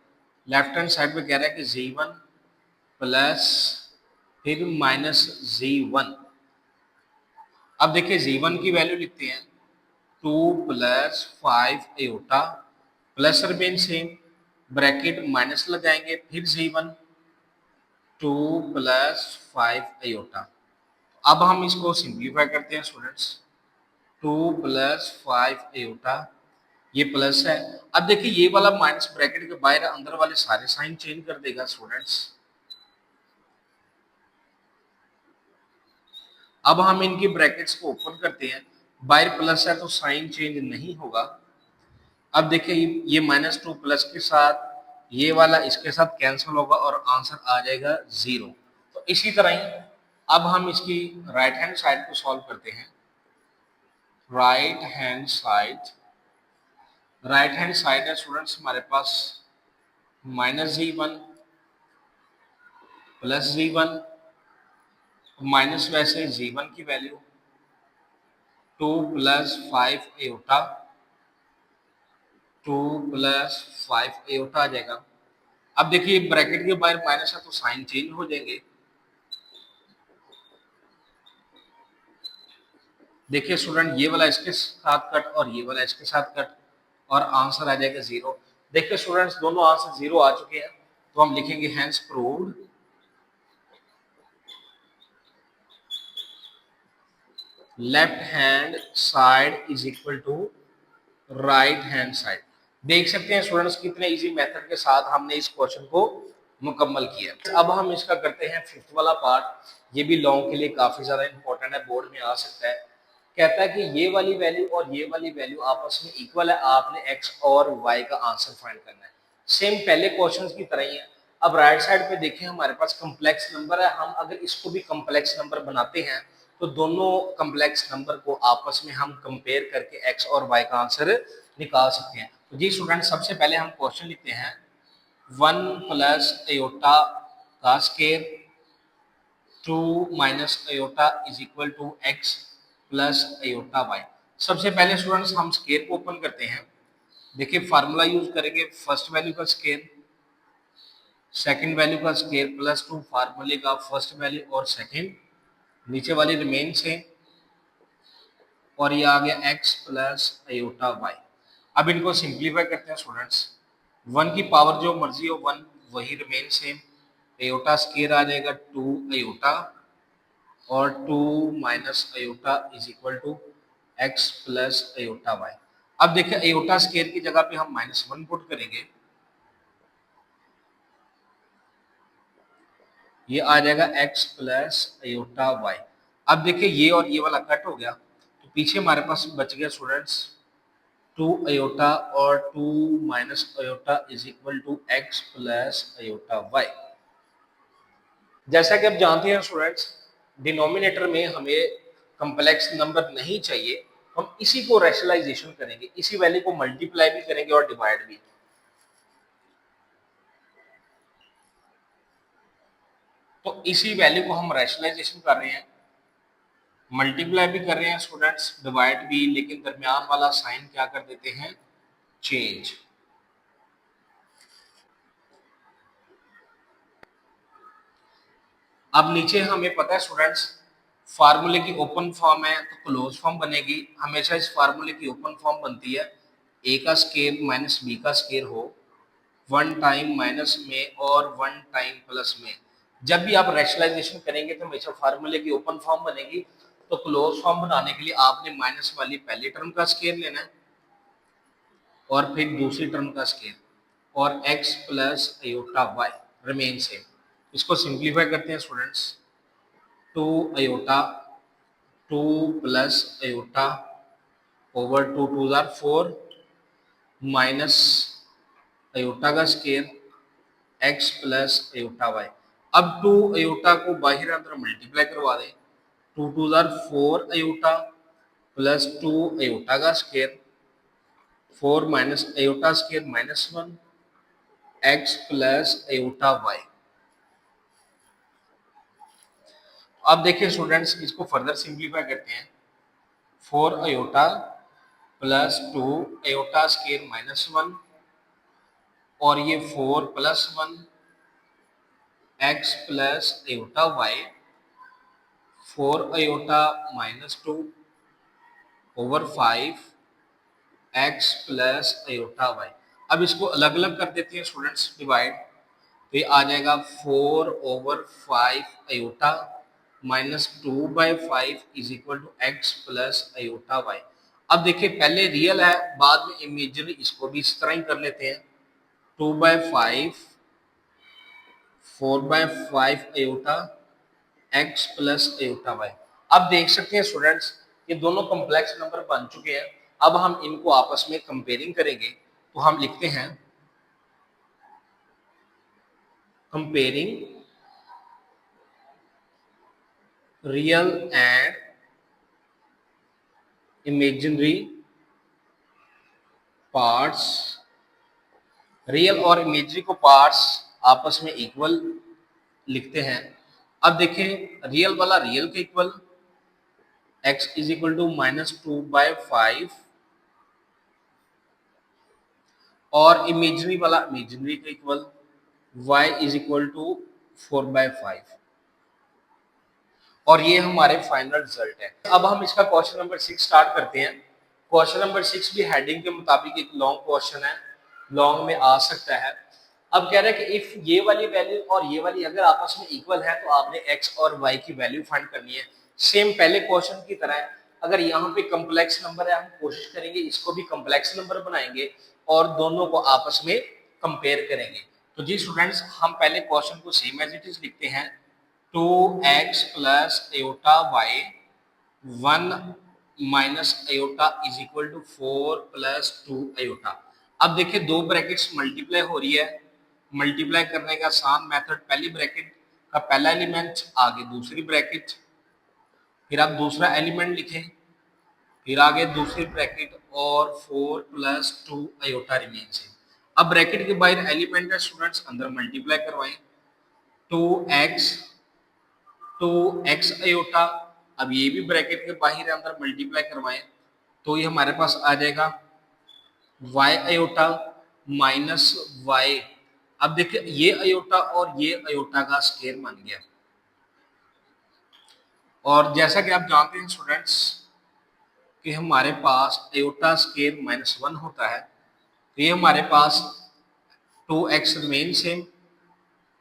[SPEAKER 1] लेफ्ट हैंड साइड में कह रहा है कि Z1 प्लस फिर -Z1। अब देखिए Z1 की वैल्यू लिखते हैं, 2 + 5 iota, plus remain same, bracket minus लगाएंगे, फिर Z1, 2 + 5 अयोटा। अब हम इसको सिंप्लीफाई करते हैं स्टूडेंट्स, 2 + 5 अयोटा, ये प्लस है। अब देखिए ये वाला माइनस ब्रैकेट के बाहर अंदर वाले सारे साइन चेंज कर देगा स्टूडेंट्स। अब हम इनकी ब्रैकेट्स को ओपन करते हैं, बाहर प्लस है तो साइन चेंज नहीं होगा। अब देखिए ये -2 प्लस के साथ ये वाला इसके साथ कैंसिल होगा और आंसर आ जाएगा 0। तो इसी तरह ही अब हम इसकी राइट हैंड साइड को सॉल्व करते हैं। Right hand side, right hand side है स्टूडेंट्स हमारे पास -Z1 प्लस Z1, माइनस वैसे Z1 की वैल्यू 2 + 5 अयोटा, 2 + 5 अयोटा आ जाएगा। अब देखिए ब्रैकेट के बाहर माइनस है तो साइन चेंज हो जाएंगे। देखिए स्टूडेंट ये वाला इसके साथ कट और ये वाला इसके साथ कट, और आंसर आ जाएगा 0। देखिए स्टूडेंट्स दोनों आंसर 0 आ चुके हैं, तो हम लिखेंगे hence proved left hand side is equal to right hand side. देख सकते हैं स्टूडेंट्स कितने इजी मेथड के साथ हमने इस क्वेश्चन को मुकम्मल किया। अब हम इसका करते हैं फिफ्थ वाला पार्ट। ये भी लॉन्ग के लिए काफी ज्यादा इंपॉर्टेंट है, बोर्ड में आ सकता है। कहता है कि ये वाली वैल्यू और ये वाली वैल्यू आपस में इक्वल है, आपने x और y का आंसर फाइंड करना है। सेम पहले क्वेश्चंस की तरह ही है। अब राइट साइड पे देखें हमारे पास कम्प्लेक्स नंबर है, हम अगर इसको भी कम्प्लेक्स नंबर बनाते हैं तो दोनों कम्प्लेक्स नंबर को आपस में हम कंपेयर करके एक्स और वाई का आंसर निकाल सकते हैं। तो जी स्टूडेंट, सबसे पहले हम क्वेश्चन लिखते हैं 1 प्लस अयोटा का square 2 minus iota is equal to X plus iota Y. सबसे पहले स्टूडेंट्स हम स्केयर को ओपन करते हैं। देखिए फार्मूला यूज करेंगे, फर्स्ट वैल्यू का स्केयर सेकंड वैल्यू का स्केयर प्लस 2 फार्मूले का फर्स्ट वैल्यू और सेकंड, नीचे वाली रिमेन से, और ये आ गया x प्लस अयोटा वाई। अब इनको सिंप्लीफाई करते हैं स्टूडेंट्स, 1 की पावर जो मर्जी हो 1 वही रिमेन सेम, अयोटा स्केयर आ जाएगा 2 अयोटा और 2 minus iota is equal to x plus iota Y. अब देखिए अयोटा स्केयर की जगह पे हम -1 पुट करेंगे, ये आ जाएगा x प्लस अयोटा वाई। अब देखिए ये और ये वाला कट हो गया, तो पीछे हमारे पास बच गया स्टूडेंट्स 2 अयोटा और 2 minus iota is equal to x plus iota Y. जैसा कि आप जानते हैं स्टूडेंट्स, डिनोमिनेटर में हमें कम्प्लेक्स नंबर नहीं चाहिए, हम इसी को रैशनलाइजेशन करेंगे, इसी वैल्यू को मल्टीप्लाई भी करेंगे और डिवाइड भी। तो इसी वैल्यू को हम रैशनलाइजेशन कर रहे हैं, मल्टीप्लाई भी कर रहे हैं स्टूडेंट्स, डिवाइड भी, लेकिन दरमियान वाला साइन क्या कर देते हैं, चेंज। अब नीचे हमें पता है स्टूडेंट्स, फार्मूले की ओपन फॉर्म है तो क्लोज फॉर्म बनेगी, हमेशा इस फार्मूले की ओपन फॉर्म बनती है ए का स्केयर माइनस बी का स्केयर हो, 1 टाइम माइनस में और 1 टाइम प्लस में। जब भी आप रैशनलाइजेशन करेंगे तो हमेशा फार्मूले की ओपन फॉर्म बनेगी, तो क्लोज फॉर्म बनाने के लिए आपने माइनस वाली पहली टर्म का स्केयर लेना है और फिर दूसरी टर्म का स्केयर, और x plus iota y remain same. इसको सिंप्लीफाई करते हैं students, 2 iota 2 plus iota over 2 2 जार 4 माइनस अयोटा का square x plus iota Y. अब 2 अयोटा को बाहर अंदर मल्टीप्लाई करवा दें, 2 2 जार 4 अयोटा प्लस 2 अयोटा का square, 4 minus iota square -1 x plus iota Y. अब देखिए स्टूडेंट्स, इसको फर्दर सिंप्लीफाई करते हैं, 4 अयोटा प्लस 2 अयोटा स्केयर -1 और ये 4 plus 1 x plus iota Y, 4 iota -2 over 5 x plus iota Y. अब इसको अलग अलग कर देते हैं स्टूडेंट्स, डिवाइड, तो ये आ जाएगा 4 over 5 iota -2/5 is equal to x plus iota Y. अब देखिए पहले रियल है, बाद में इमेजिनरी, इसको भी इस तरह ही कर लेते हैं, 2/5 4/5 iota x plus iota Y. अब देख सकते हैं स्टूडेंट्स, ये दोनों कॉम्प्लेक्स नंबर बन चुके हैं। अब हम इनको आपस में कंपेयरिंग करेंगे, तो हम लिखते हैं comparing real and imaginary parts. Real और इमेजिनरी को पार्ट्स आपस में इक्वल लिखते हैं। अब देखें रियल वाला रियल के equal x is equal to -2/5 और इमेजिनरी वाला इमेजिनरी के equal y is equal to 4/5, और ये हमारे फाइनल रिजल्ट है। अब हम इसका क्वेश्चन नंबर 6 स्टार्ट करते हैं। क्वेश्चन नंबर 6 भी हेडिंग के मुताबिक एक लॉन्ग क्वेश्चन है, लॉन्ग में आ सकता है। अब कह रहे हैं कि इफ ये वाली वैल्यू और ये वाली अगर आपस में इक्वल है तो आपने x और y की वैल्यू फाइंड करनी है, सेम पहले क्वेश्चन की तरह है। अगर यहाँ पे कम्प्लेक्स नंबर है, हम कोशिश करेंगे इसको भी कम्प्लेक्स नंबर बनाएंगे और दोनों को आपस में कंपेयर करेंगे। तो जी स्टूडेंट्स, हम पहले क्वेश्चन को सेम एज इट इज लिखते हैं, 2x plus iota Y 1 minus iota is equal to 4 plus 2 iota. अब देखिए दो ब्रैकेट्स मल्टीप्लाई हो रही है, मल्टीप्लाई करने का आसान मेथड, पहली ब्रैकेट का पहला एलिमेंट आगे दूसरी ब्रैकेट, फिर आप दूसरा एलिमेंट लिखें, फिर आगे दूसरी ब्रैकेट और 4 प्लस 2 आयोटा रिमेन्स है। अब ब्रैकेट के बाहर एलिमेंट है स्टूडेंट्स, अंदर मल्टीप्लाई करवाएं, 2x 2x आयोटा, अब ये भी ब्रैकेट के बाहर है, अंदर मल्टीप्लाई करवाएं तो ये हमारे पास आ जाएगा y आयोटा माइनस y। अब देखिए ये आयोटा और ये आयोटा का स्क्वायर बन गया, और जैसा कि आप जानते हैं स्टूडेंट्स कि हमारे पास आयोटा स्क्वायर -1 होता है, तो ये हमारे पास 2x रिमेन सेम।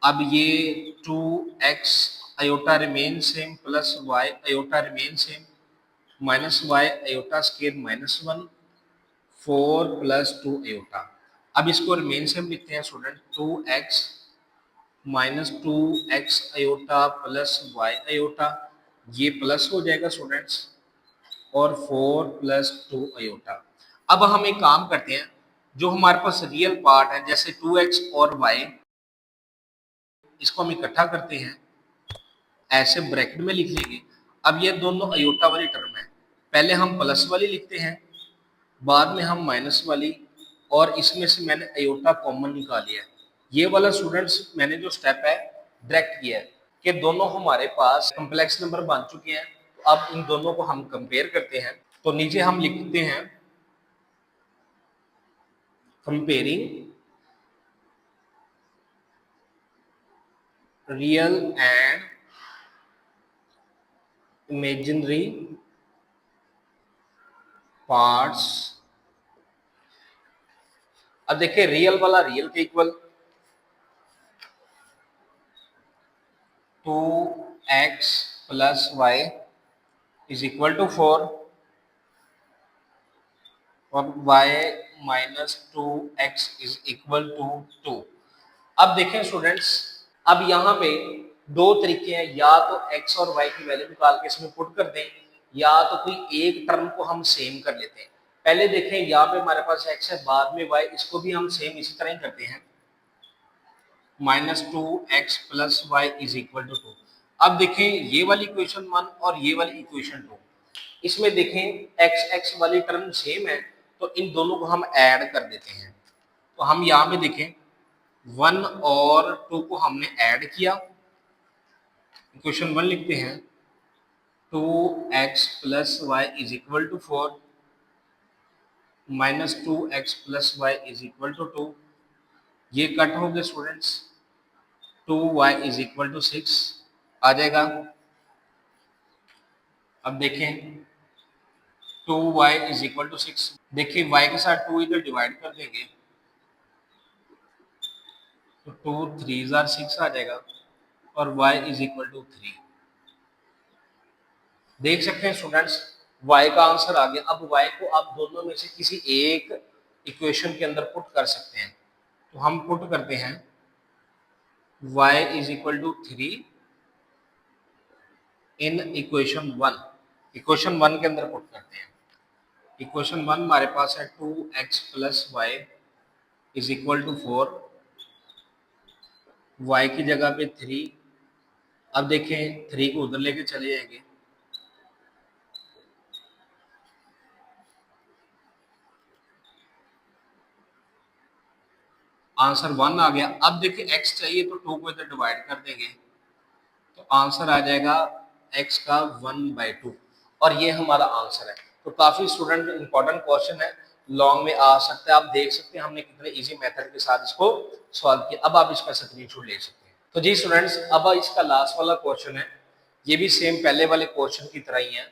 [SPEAKER 1] अब ये 2x iota remain same plus y iota remain same minus y iota square -1 4 plus 2 iota. अब इसको रिमेन सेम लिखते हैं student, 2x minus 2x iota plus y iota, ये प्लस हो जाएगा स्टूडेंट्स, और 4 प्लस 2 आयोटा। अब हम एक काम करते हैं, जो हमारे पास रियल पार्ट है जैसे 2x और y, इसको हम इकट्ठा करते हैं, ऐसे ब्रैकेट में लिख लेंगे। अब ये दोनों आयोटा वाली टर्म है, पहले हम प्लस वाली लिखते हैं, बाद में हम माइनस वाली, और इसमें से मैंने आयोटा कॉमन निकाल लिया है। ये वाला स्टूडेंट्स मैंने जो स्टेप है डायरेक्ट किया है कि दोनों हमारे पास कॉम्प्लेक्स नंबर बन चुके हैं। तो अब इन दोनों को हम कंपेयर करते हैं, तो नीचे हम लिखते हैं comparing real and imaginary parts. अब देखिए रियल वाला रियल के equal, 2x plus y is equal to 4 और y minus 2x is equal to 2। अब देखें स्टूडेंट्स, अब यहाँ पे दो तरीके हैं, या तो x और y की वैल्यू निकाल के इसमें पुट कर दें, या तो कोई एक टर्म को हम सेम कर लेते हैं। पहले देखें यहाँ पे हमारे पास x है, बाद में y, इसको भी हम सेम इसी तरह ही करते हैं, minus 2x plus Y is equal to 2। अब देखें ये वाली इक्वेशन 1 और ये वाली इक्वेशन 2, इसमें देखें x वाली टर्म सेम है, तो इन दोनों को हम ऐड कर देते हैं। तो हम यहाँ पे देखें 1 और 2 को हमने ऐड किया, इक्वेशन 1 लिखते हैं 2x plus Y is equal to 4 minus 2x plus Y is equal to 2, ये कट हो गए students, 2y is equal to 6 आ जाएगा। अब देखें 2y इज इक्वल टू 6, देखिए y के साथ 2 इधर डिवाइड कर देंगे तो 2 3 जार 6 आ जाएगा, और y इज इक्वल टू 3। देख सकते हैं स्टूडेंट्स y का आंसर आ गया। अब y को आप दोनों में से किसी एक इक्वेशन के अंदर पुट कर सकते हैं, तो हम पुट करते हैं y is equal to 3 in equation 1, equation 1 के अंदर पुट करते हैं। इक्वेशन 1 हमारे पास है 2x plus Y is equal to 4, y की जगह पे 3। अब देखें 3 को उधर लेके चले जाएंगे, आंसर 1 आ गया। अब देखिए x चाहिए तो 2 को इधर डिवाइड कर देंगे, तो आंसर आ जाएगा x का 1/2, और ये हमारा आंसर है। तो काफी स्टूडेंट इंपॉर्टेंट क्वेश्चन है, लॉन्ग में आ सकता है, आप देख सकते हैं हमने कितने इजी मेथड के साथ इसको सॉल्व किया। अब आप इसका स्क्रीनशॉट ले सकते हैं। तो जी स्टूडेंट्स, अब इसका लास्ट वाला क्वेश्चन है, ये भी सेम पहले वाले क्वेश्चन की तरह ही है,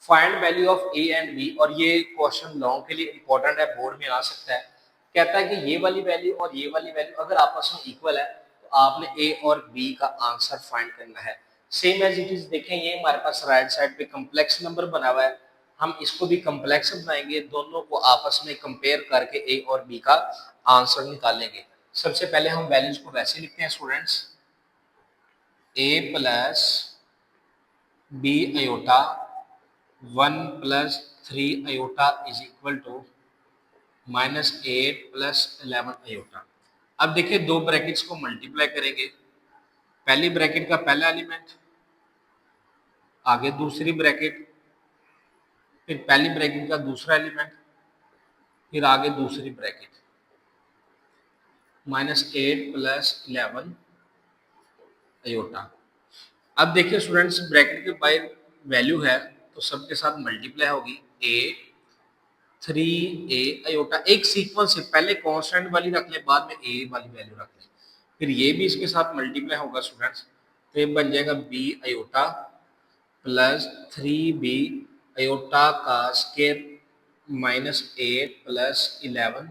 [SPEAKER 1] find value of a and b, और ये क्वेश्चन लॉन्ग के लिए इंपॉर्टेंट है, बोर्ड में आ सकता है। कहता है कि ये वाली वैल्यू और ये वाली वैल्यू अगर आपस में इक्वल है तो आपने a और b का आंसर फाइंड करना है। सेम एज इट इज, देखें ये हमारे पास राइट साइड पे कम्प्लेक्स नंबर बना हुआ है, हम इसको भी कम्प्लेक्स बनाएंगे, दोनों को आपस में कंपेयर करके a और b का आंसर निकालेंगे। सबसे पहले हम वैल्यूज को वैसे लिखते हैं students, a plus b iota 1 plus 3 iota is equal to -8 plus 11 iota. अब देखिए दो ब्रैकेट्स को मल्टीप्लाई करेंगे, पहली ब्रैकेट का पहला एलिमेंट, आगे दूसरी ब्रैकेट, फिर पहली ब्रैकेट का दूसरा एलिमेंट, फिर आगे दूसरी ब्रैकेट, -8 + 11 आयोटा। अब देखिए स्टूडेंट्स ब्रैकेट के बाहर वैल्यू है तो सबके साथ मल्टीप्लाई होगी, ए 3a आयोटा, एक सीक्वेंस है, पहले कांस्टेंट वाली रख ले, बाद में ए वाली वैल्यू रख ले, फिर ये भी इसके साथ मल्टीप्लाई होगा स्टूडेंट्स, तो ये बन जाएगा b iota plus 3b iota का स्क्वायर -8 + 11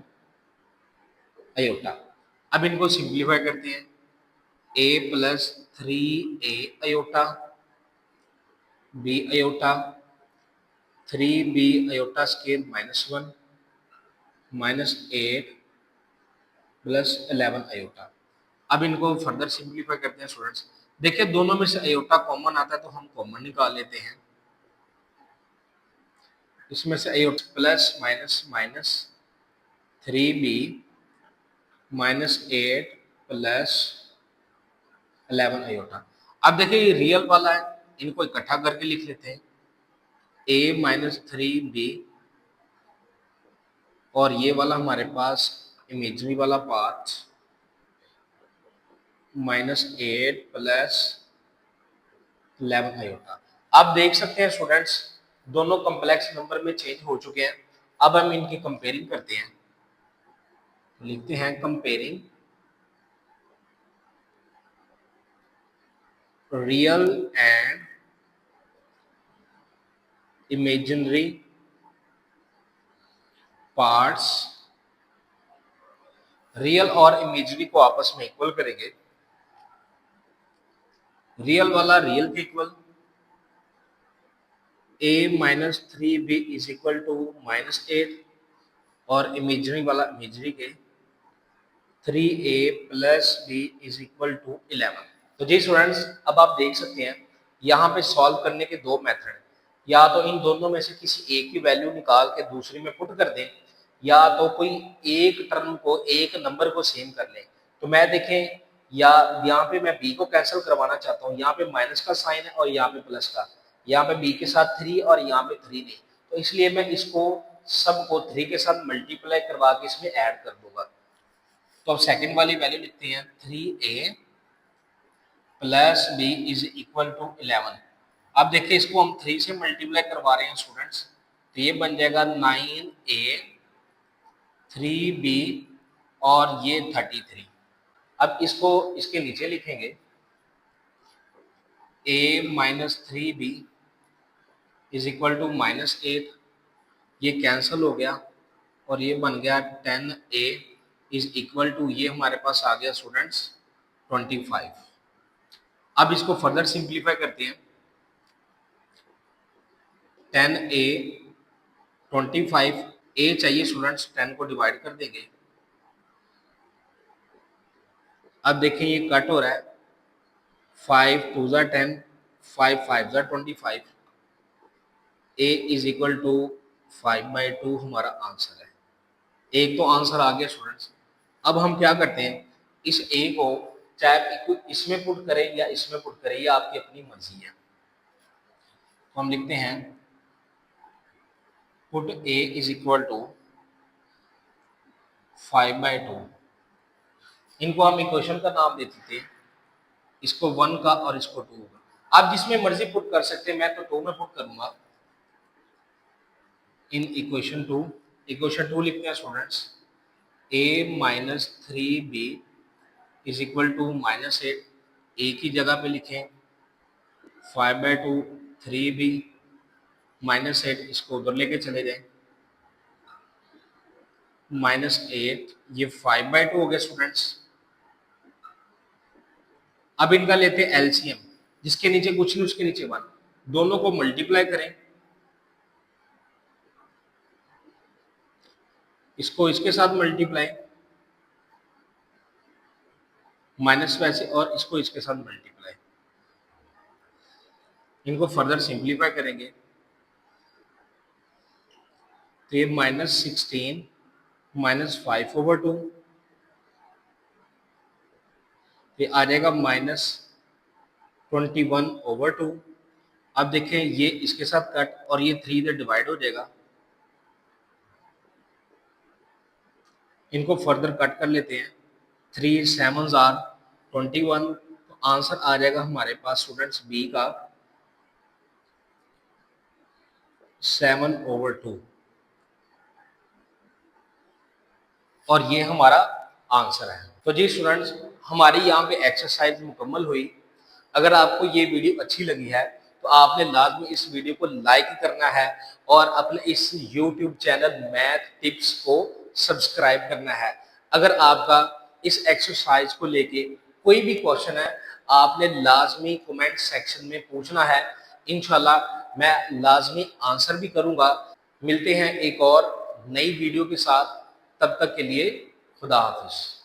[SPEAKER 1] आयोटा। अब इनको सिंप्लीफाई करते हैं, a + 3a iota, b iota 3b iota square -1 -8 + 11 iota. अब इनको फर्दर सिंप्लीफाई करते हैं स्टूडेंट्स। देखिए दोनों में से आयोटा कॉमन आता है तो हम कॉमन निकाल लेते हैं, इसमें से iota plus minus minus 3b -8 + 11 iota. अब देखिए ये रियल वाला है, इनको इकट्ठा करके लिख लेते हैं, a - 3b, और ये वाला हमारे पास इमेजिनरी वाला पार्ट -8 + 11 आयोटा। आप देख सकते हैं स्टूडेंट्स दोनों कॉम्प्लेक्स नंबर में चेंज हो चुके हैं। अब हम इनकी कंपेयरिंग करते हैं, लिखते हैं comparing real and imaginary parts. Real और इमेजिनरी को आपस में इक्वल करेंगे, रियल वाला रियल के इक्वल, a - 3b = -8, और इमेजिनरी वाला इमेजिनरी के 3a + b = 11। तो जी स्टूडेंट्स अब आप देख सकते हैं यहाँ पे सॉल्व करने के दो मेथड, या तो इन दोनों में से किसी एक की वैल्यू निकाल के दूसरी में पुट कर दें, या तो कोई एक टर्म को, एक नंबर को सेम कर लें। तो मैं देखें, या यहाँ पे मैं b को कैंसिल करवाना चाहता हूँ, यहाँ पे माइनस का साइन है और यहाँ पे प्लस का, यहाँ पे b के साथ 3 और यहाँ पे 3 नहीं, तो इसलिए मैं इसको सबको 3 के साथ मल्टीप्लाई करवा के इसमें ऐड कर दूंगा। तो अब सेकंड वाली वैल्यू लिखते हैं, 3a + b = 11। अब देखिए इसको हम 3 से मल्टीप्लाई करवा रहे हैं स्टूडेंट्स, तो ये बन जाएगा 9a 3b और ये 33। अब इसको इसके नीचे लिखेंगे, a - 3b = -8, ये कैंसिल हो गया और ये बन गया 10a = ये हमारे पास आ गया स्टूडेंट्स 25। अब इसको फर्दर सिंप्लीफाई करते हैं, 10a 25, a चाहिए स्टूडेंट्स, 10 को डिवाइड कर देंगे। अब देखिए ये कट हो रहा है, 5 × 2 = 10, 5 × 5 = 25, a = 5/2 हमारा आंसर है। एक तो आंसर आ गया स्टूडेंट्स। अब हम क्या करते हैं, इस a को चाहे इसमें पुट करें या इसमें पुट करें, ये आपकी अपनी मर्जी है। तो हम लिखते हैं पुट a = 5/2। इनको हम इक्वेशन का नाम देते थे, इसको 1 का और इसको 2 का। आप जिसमें मर्जी पुट कर सकते हैं, मैं तो 2 में पुट करूंगा इन इक्वेशन 2। इक्वेशन 2 लिखते हैं स्टूडेंट्स, a - 3b = -8, a की जगह पे लिखें 5/2, 3b -8, इसको उधर लेके चले जाएं, -8, ये 5/2 हो गया स्टूडेंट्स। अब इनका लेते हैं एलसीएम, जिसके नीचे कुछ नहीं उसके नीचे 1, दोनों को मल्टीप्लाई करें, इसको इसके साथ मल्टीप्लाई, माइनस वैसे, और इसको इसके साथ मल्टीप्लाई। इनको फर्दर सिंप्लीफाई करेंगे तो ये -16 - 5/2 ये आ जाएगा -21/2। अब देखें ये इसके साथ कट और ये 3 इधर डिवाइड हो जाएगा। इनको फर्दर कट कर लेते हैं। 3 7s आर 21। तो आंसर आ जाएगा हमारे पास स्टूडेंट्स बी का 7/2 और ये हमारा आंसर है। तो जी स्टूडेंट्स, हमारी यहाँ पे एक्सरसाइज मुकम्मल हुई। अगर आपको ये वीडियो अच्छी लगी है तो आपने लाजमी इस वीडियो को लाइक करना है और अपने इस YouTube चैनल मैथ टिप्स को सब्सक्राइब करना है। अगर आपका इस एक्सरसाइज को लेके कोई भी क्वेश्चन है, आपने लाजमी कमेंट सेक्शन में पूछना है। इंशाल्लाह मैं लाजमी आंसर भी करूंगा। मिलते हैं एक और नई वीडियो के साथ, तब तक के लिए खुदा हाफिज।